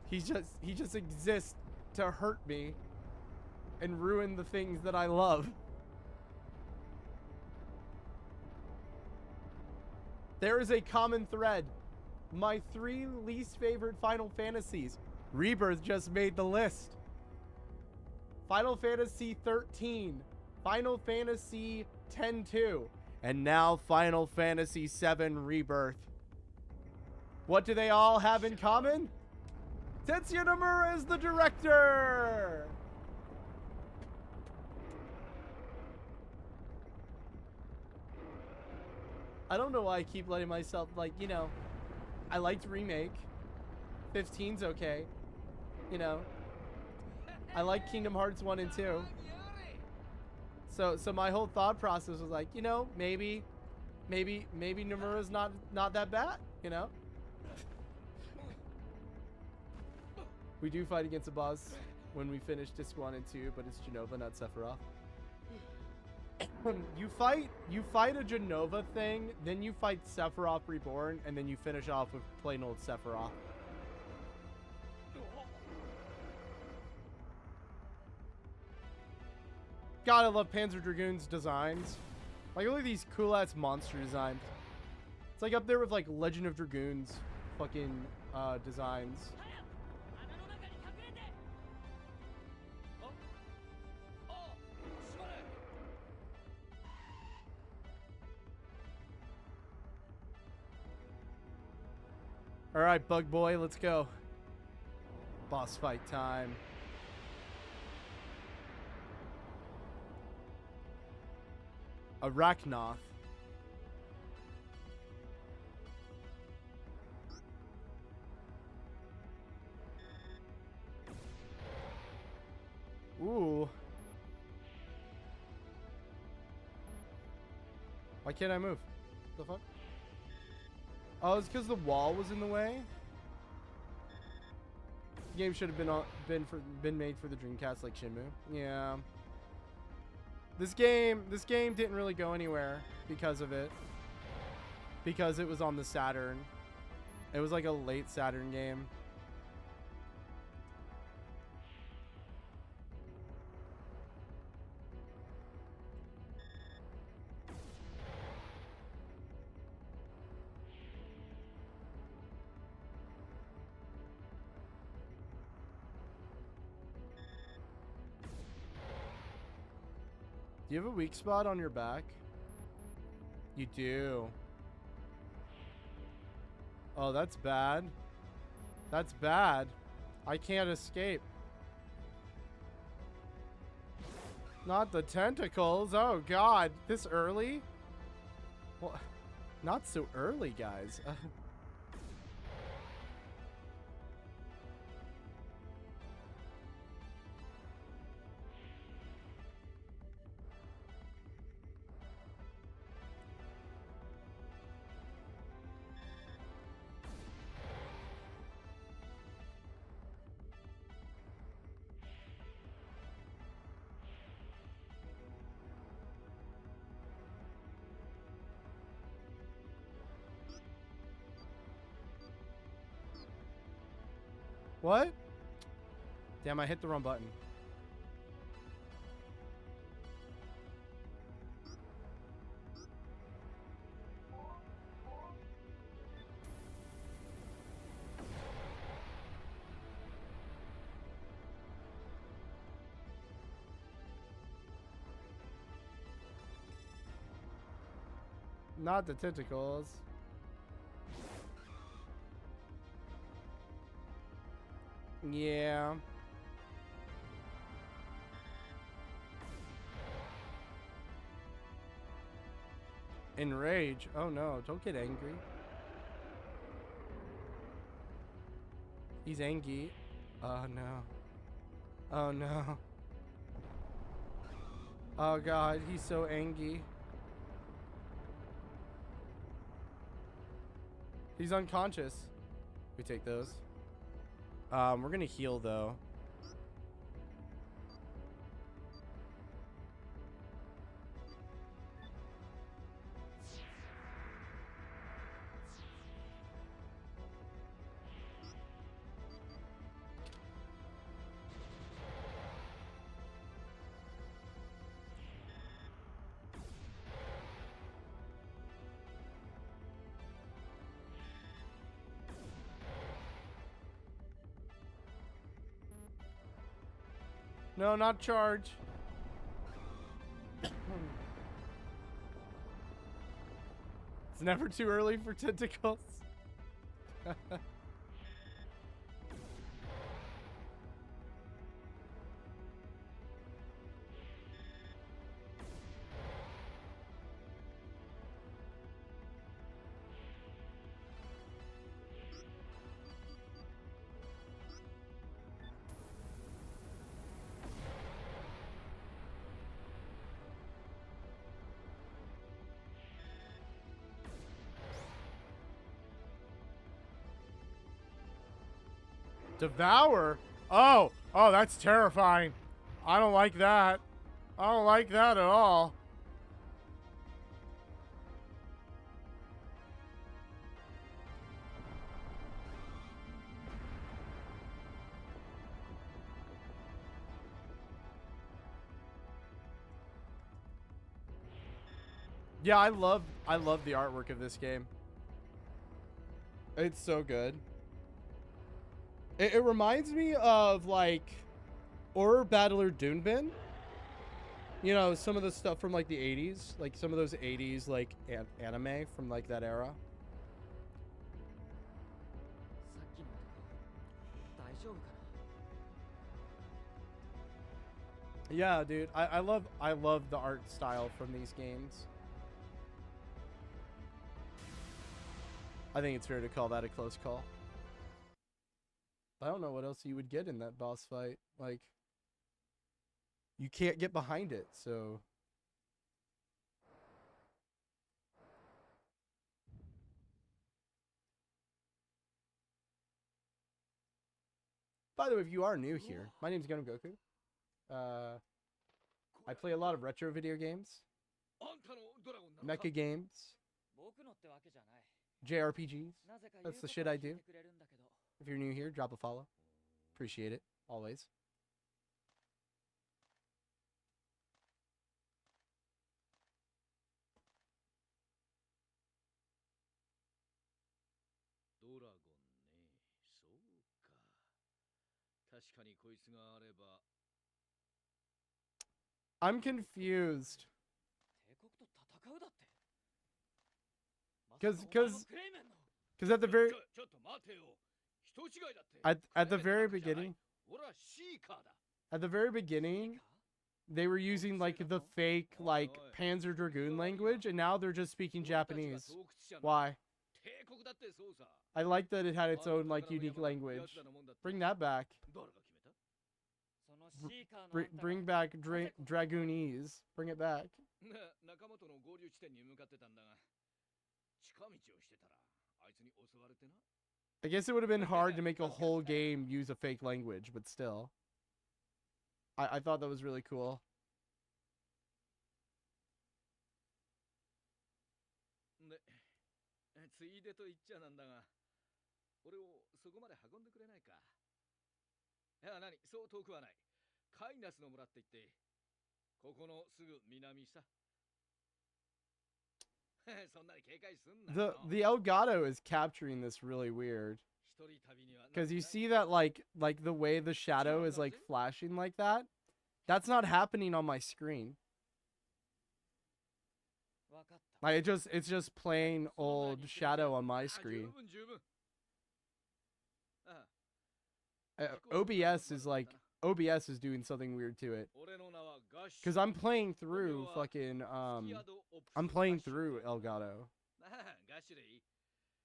He just exists to hurt me and ruin the things that I love. There is a common thread. My 3 least favorite Final Fantasies. Rebirth just made the list. Final Fantasy 13, Final Fantasy 10-2, and now Final Fantasy 7 Rebirth. What do they all have in common? Tetsuya Nomura is the director! I don't know why I keep letting myself, like, you know, I liked Remake. 15's okay. You know. I like Kingdom Hearts 1 and 2. So my whole thought process was like, you know, maybe Nomura's not that bad, you know? We do fight against a boss when we finish Disc 1 and 2, but it's Genova, not Sephiroth. You fight a Genova thing, then you fight Sephiroth Reborn, and then you finish off with plain old Sephiroth. God, I love Panzer Dragoon's designs. Like, look at these cool-ass monster designs. It's like up there with, like, Legend of Dragoon's fucking designs. Alright, Bug Boy, let's go. Boss fight time. Arachnoth. Ooh. Why can't I move? The fuck? Oh, it's because the wall was in the way. The game should have been made for the Dreamcast, like Shenmue. Yeah. This game didn't really go anywhere because of it. Because it was on the Saturn. It was like a late Saturn game. Do you have a weak spot on your back? You do. Oh, that's bad. That's bad. I can't escape. Not the tentacles. Oh, God. This early? Well, not so early, guys. What? Damn, I hit the wrong button. Not the tentacles. Yeah. Enrage. Oh no, don't get angry. He's angry. Oh no. Oh no. Oh God, he's so angry. He's unconscious. We take those. We're gonna heal though. No, not charge. It's never too early for tentacles. Devour? Oh, that's terrifying. I don't like that. I don't like that at all. Yeah, I love the artwork of this game. It's so good. It reminds me of like Horror Battler Dunebin. You know, some of the stuff from like the 80s, like some of those 80s like anime from like that era. Yeah, dude. I love the art style from these games. I think it's fair to call that a close call. I don't know what else you would get in that boss fight. Like, you can't get behind it, so. By the way, if you are new here, my name's Gundam Goku. I play a lot of retro video games, mecha games, JRPGs. That's the shit I do. If you're new here, drop a follow. Appreciate it, always. I'm confused. Because at the very beginning, they were using like the fake like Panzer Dragoon language, and now they're just speaking Japanese. Why? I like that it had its own like unique language. Bring that back. Bring back Dragoonese. Bring it back. I guess it would have been hard to make a whole game use a fake language, but still. I thought that was really cool. The Elgato is capturing this really weird. Because you see that like the way the shadow is like flashing like that. That's not happening on my screen. Like it's just plain old shadow on my screen. OBS is doing something weird to it. Cause I'm playing through fucking I'm playing through Elgato.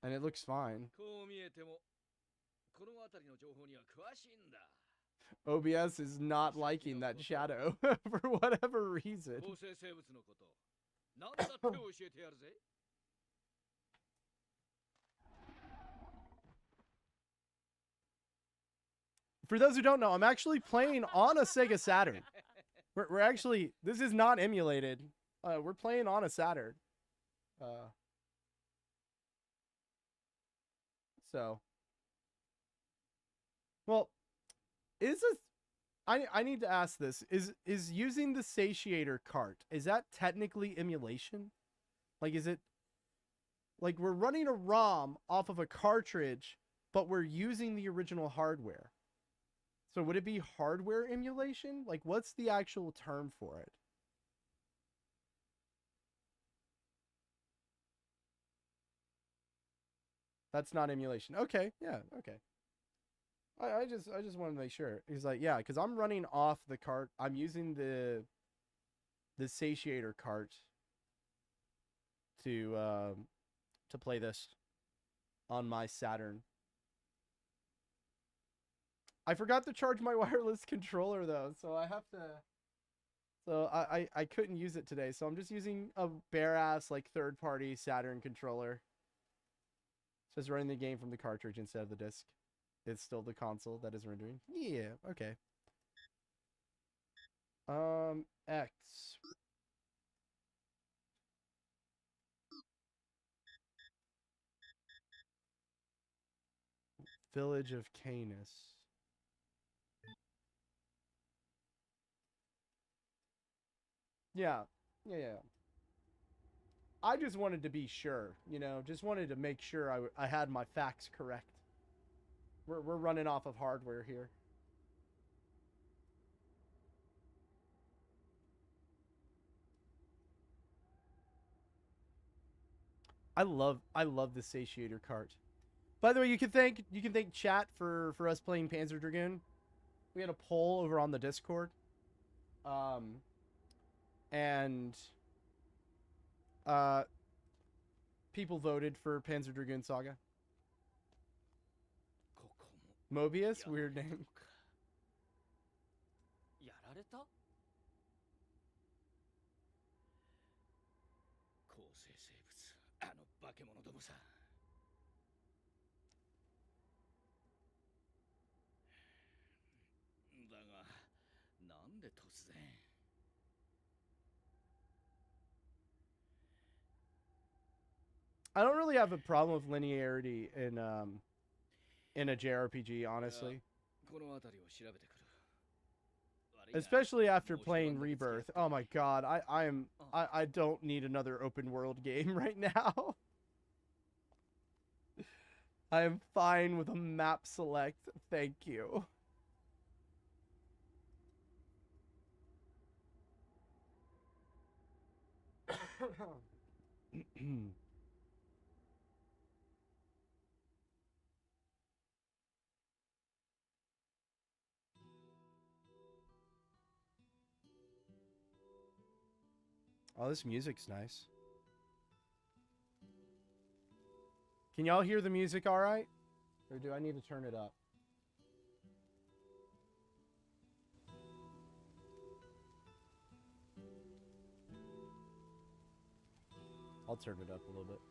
And it looks fine. OBS is not liking that shadow for whatever reason. For those who don't know, I'm actually playing on a Sega Saturn. We're actually, this is not emulated. We're playing on a Saturn. So. Well, I need to ask this. Is using the satiator cart, is that technically emulation? Like, is it, like we're running a ROM off of a cartridge, but we're using the original hardware? So would it be hardware emulation? Like, what's the actual term for it? That's not emulation. Okay, yeah, okay. I just wanted to make sure. He's like, yeah, because I'm running off the cart. I'm using the satiator cart to play this on my Saturn. I forgot to charge my wireless controller though, so I have to. So I couldn't use it today, so I'm just using a bare ass like third party Saturn controller. So it's running the game from the cartridge instead of the disc. It's still the console that is rendering. Yeah, okay. X. Village of Canis. Yeah. Yeah. I just wanted to be sure, just wanted to make sure I had my facts correct. We're running off of hardware here. I love the satiator cart. By the way, you can thank chat for us playing Panzer Dragoon. We had a poll over on the Discord. And people voted for Panzer Dragoon Saga. Mobius, weird name. I don't really have a problem with linearity in a JRPG, honestly. Especially after playing Rebirth. Oh my god, I don't need another open world game right now. I am fine with a map select. Thank you. Oh, this music's nice. Can y'all hear the music all right? Or do I need to turn it up? I'll turn it up a little bit.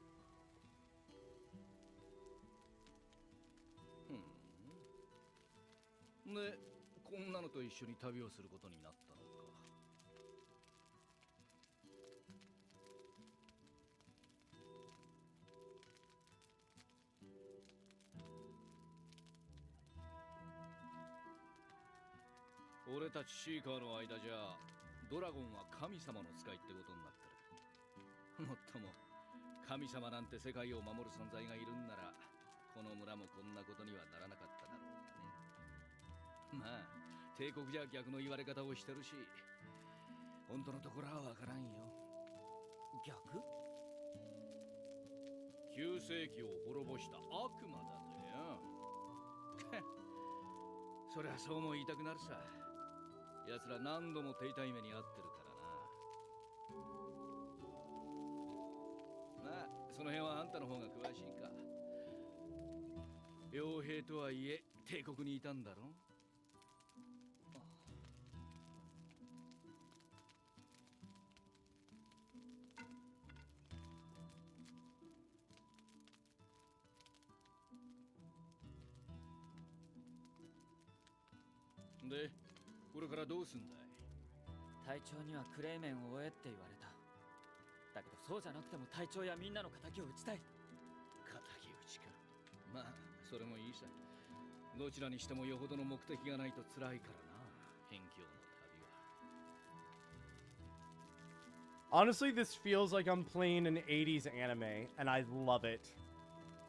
Honestly, this feels like I'm playing an 80s anime, and I love it.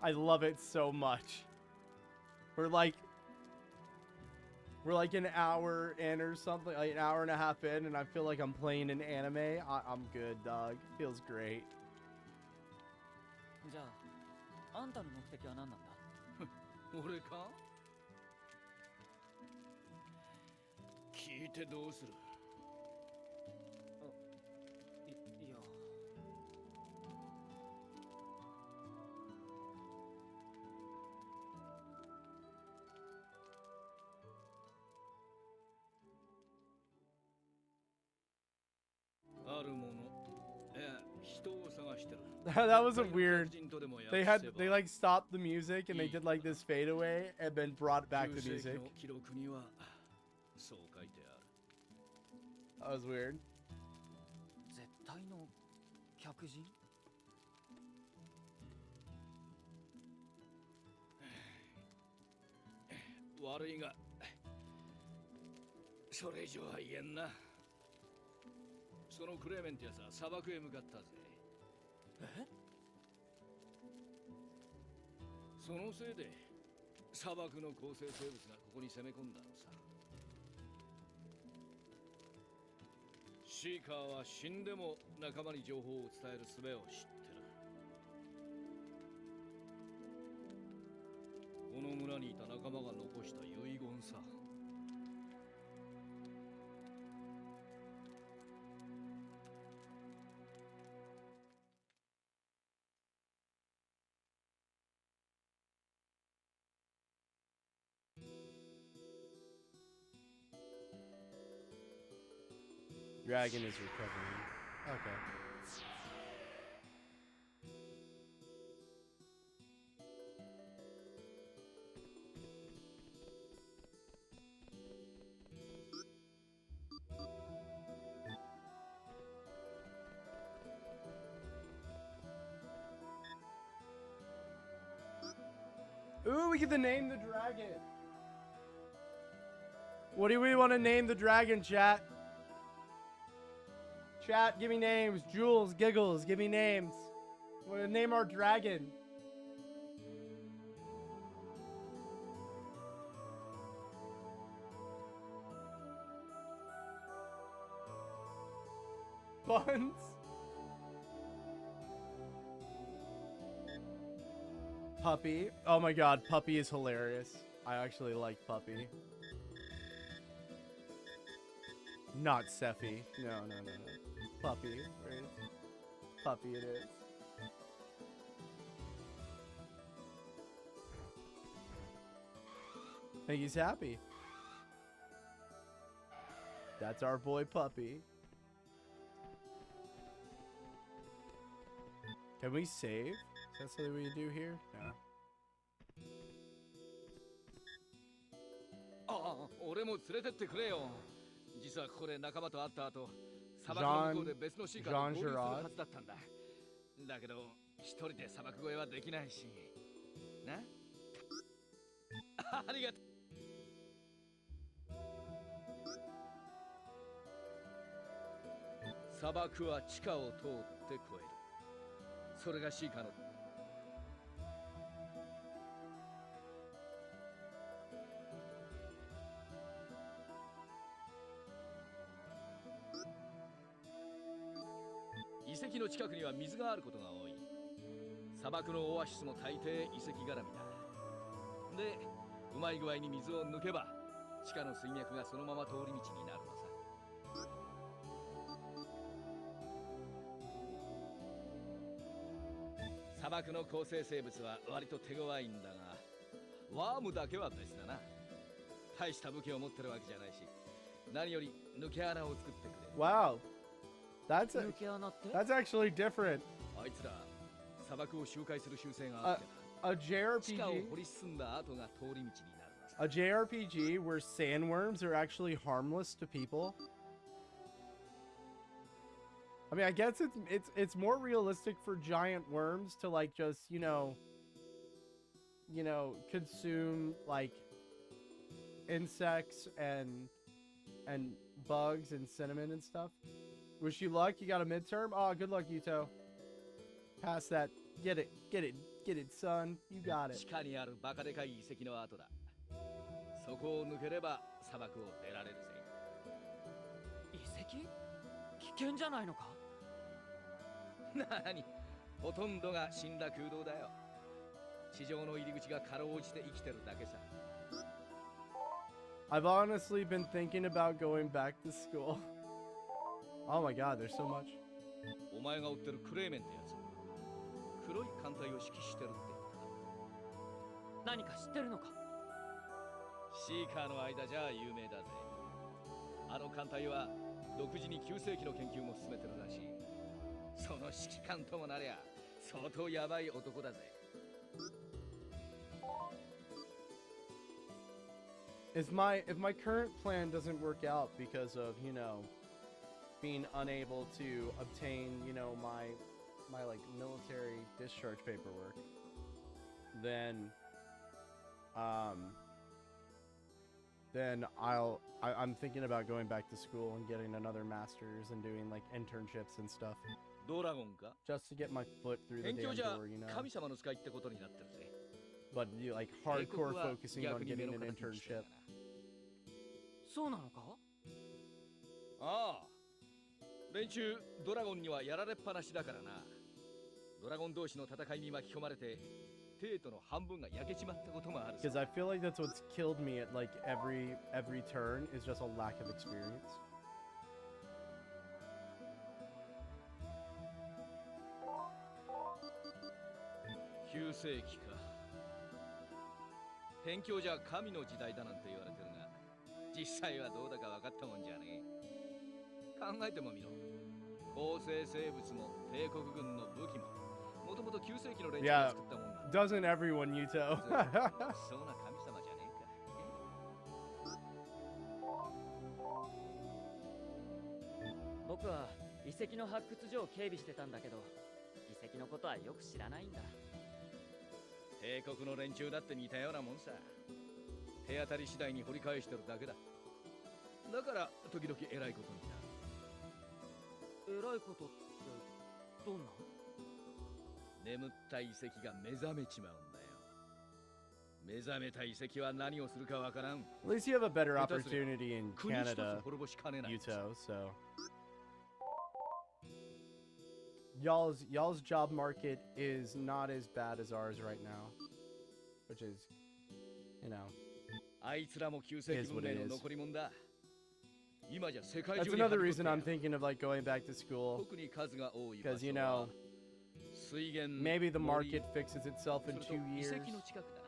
I love it so much. We're like an hour in or something, like an hour and a half in, and I feel like I'm playing an anime. I'm good, dog. Feels great. あんたの目的は何なんだ？俺か？聞いてどうする？いや。あるもの。人を探してる。That was a weird. They like stopped the music and they did like this fade away and then brought back the music. 記録にはそう書いてある。That was weird. 絶対の客人？悪いが、それ以上は言えんな。そのクレーメンってやつは砂漠へ向かったぜ。え？そのせいで砂漠の構成生物がここに攻め込んだのさ。シーカーは死んでも仲間に情報を伝える術を知ってる。この村にいた仲間が残した遺言さ。Dragon is recovering. Okay. Ooh, we get to name the dragon. What do we want to name the dragon, chat? Chat, give me names. Jules, Giggles, give me names. We're gonna name our dragon. Buns. Puppy. Oh my god, Puppy is hilarious. I actually like Puppy. Not Seffi. No. Puppy. Right? Puppy it is. I think he's happy. That's our boy Puppy. Can we save? Is that something we can do here? No. 俺も連れてってくれよ。実はここで仲間と会った後、砂漠の向こうで別のシーカーと合流するはずだったんだ。だけど一人で砂漠越えはできないし。な？ありがとう。砂漠は地下を通って越える。それがシーカーの。遺跡の近くには水があることが多い。砂漠のオアシスも大抵遺跡絡みだ。で、うまい具合に水を抜けば地下の水脈がそのまま通り道になるのさ。砂漠の構成生物は割と手強いんだが、ワームだけは別だな。大した武器を持ってるわけじゃないし、何より抜け穴を作ってくれ。Wow. That's actually different. A JRPG where sandworms are actually harmless to people. I mean, I guess it's more realistic for giant worms to like just, you know, consume like insects and bugs and cinnamon and stuff. Wish you luck. You got a midterm? Oh, good luck, Yuto. Pass that. Get it, son. You got it. 地下にあるバカでかい遺跡の跡だ。そこを抜ければ砂漠を出られるぜ。遺跡？危険じゃないのか？なに、ほとんどが死んだ空洞だよ。地上の入り口がかろうじて生きてるだけさ。 I've honestly been thinking about going back to school. Oh my god, there's so much. お前が追ってるクレーメンってやつ、黒い艦隊を指揮してるって言った。何か知ってるのか？シーカーの間じゃ有名だぜ。あの艦隊は独自に9世紀の研究も進めてるらしい。その指揮官ともなりゃ相当ヤバい男だぜ。 If my current plan doesn't work out because of, you know, being unable to obtain, you know, my like military discharge paperwork, then I'm thinking about going back to school and getting another master's and doing like internships and stuff ドラゴンか？ just to get my foot through the 辺境 damn じゃ door, you know. 神様の使いってことになってるぜ。 But you like 帝国 hardcore は focusing on 逆に目 getting の an 敵にしてる internship. かな。そうなのか？ああ、連中ドラゴンにはやられっぱなしだからな。ドラゴン同士の戦いに巻き込まれてテートの半分が焼けちまったこともあるさ。 Because I feel like that's what's killed me at like every turn is just a lack of experience. 9世紀か。辺境じゃ神の時代だなんて言われてるが、実際はどうだか分かったもんじゃねえ。考えてもみろ。構成生物も帝国軍の武器も、もともと9世紀の連中が作ったもんだ。 Doesn't everyone, Yuto? そうな神様じゃねえか。僕は遺跡の発掘所を警備してたんだけど、遺跡のことはよく知らないんだ。帝国の連中だって似たようなもんさ。手当たり次第に掘り返してるだけだ。だから時々偉いことになる。偉いことってどんな？眠った遺跡が目覚めちまうんだよ。目覚めた遺跡は何をするかわからん。 At least you have a better opportunity in 国一つ Canada, 滅ぼしかねない。 Yuto. So y'all's job market is not as bad as ours right now, which is, you know. あいつらも9世紀文明の残り物だ。今じゃ世界 That's 中に another はびこって reason I'm る。 thinking of like going back to school. 特に数が多い場 Because, you 所は know, 水源、 maybe the 森、 market fixes itself そ in れと 2遺 years. 跡の近くだ。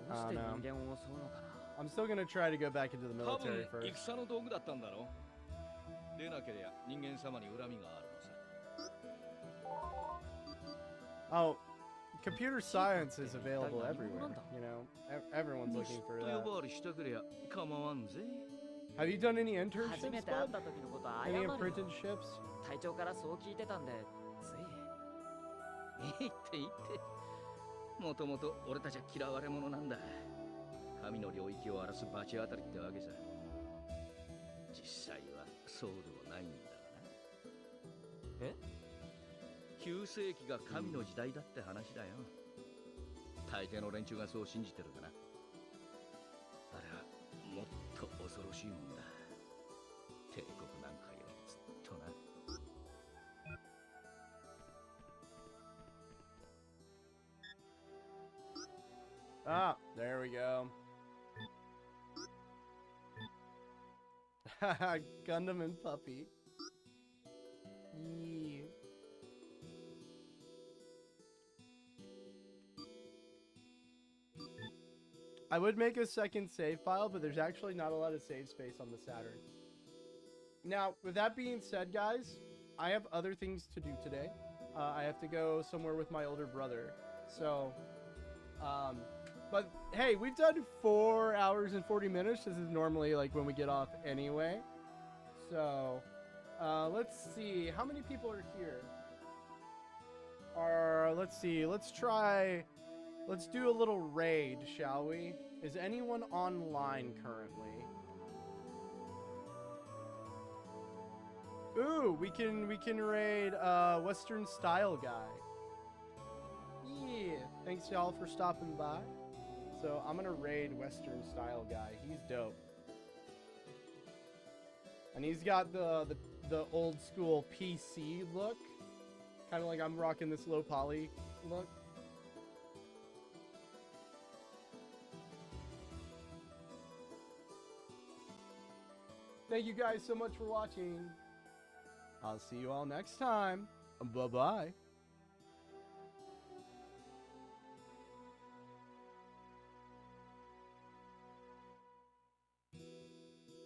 どうして人間を襲うのかな？ I'm still gonna try to go back into the 多分 military first. 戦の道具だったんだろ。でなければ人間様に恨みがあるのさ。 Oh, computer science is available everywhere. You know, everyone's も looking っ for と呼 that. ばわりしたくりゃ構わんぜ。 Have you done any 初 internships, めて会っ bud? た時のことは謝 Any るよ。 apprenticeships? 隊長からそう聞いてたんで、つい。いいっていいって。もともと俺たちは嫌われ者なんだ。神の領域を荒らす罰当たりってわけさ。実際はそうでもないんだがな。え？9世紀が神の時代だって話だよ。大抵の連中がそう信じてるかな。あれはもっと恐ろしいもんだ。帝国なんかよりずっとな。 Ah, there we go. Gundam and Puppy. Yee. I would make a second save file, but there's actually not a lot of save space on the Saturn. Now, with that being said, guys, I have other things to do today. I have to go somewhere with my older brother. So, but hey, we've done 4 hours and 40 minutes. This is normally like when we get off anyway. So, let's see. How many people are here? Let's see. Let's do a little raid, shall we? Is anyone online currently? Ooh, we can raid Western Style Guy. Yeah, thanks y'all for stopping by. So I'm gonna raid Western Style Guy. He's dope, and he's got the old school PC look, kind of like I'm rocking this low poly look. Thank you guys so much for watching. I'll see you all next time. Bye-bye.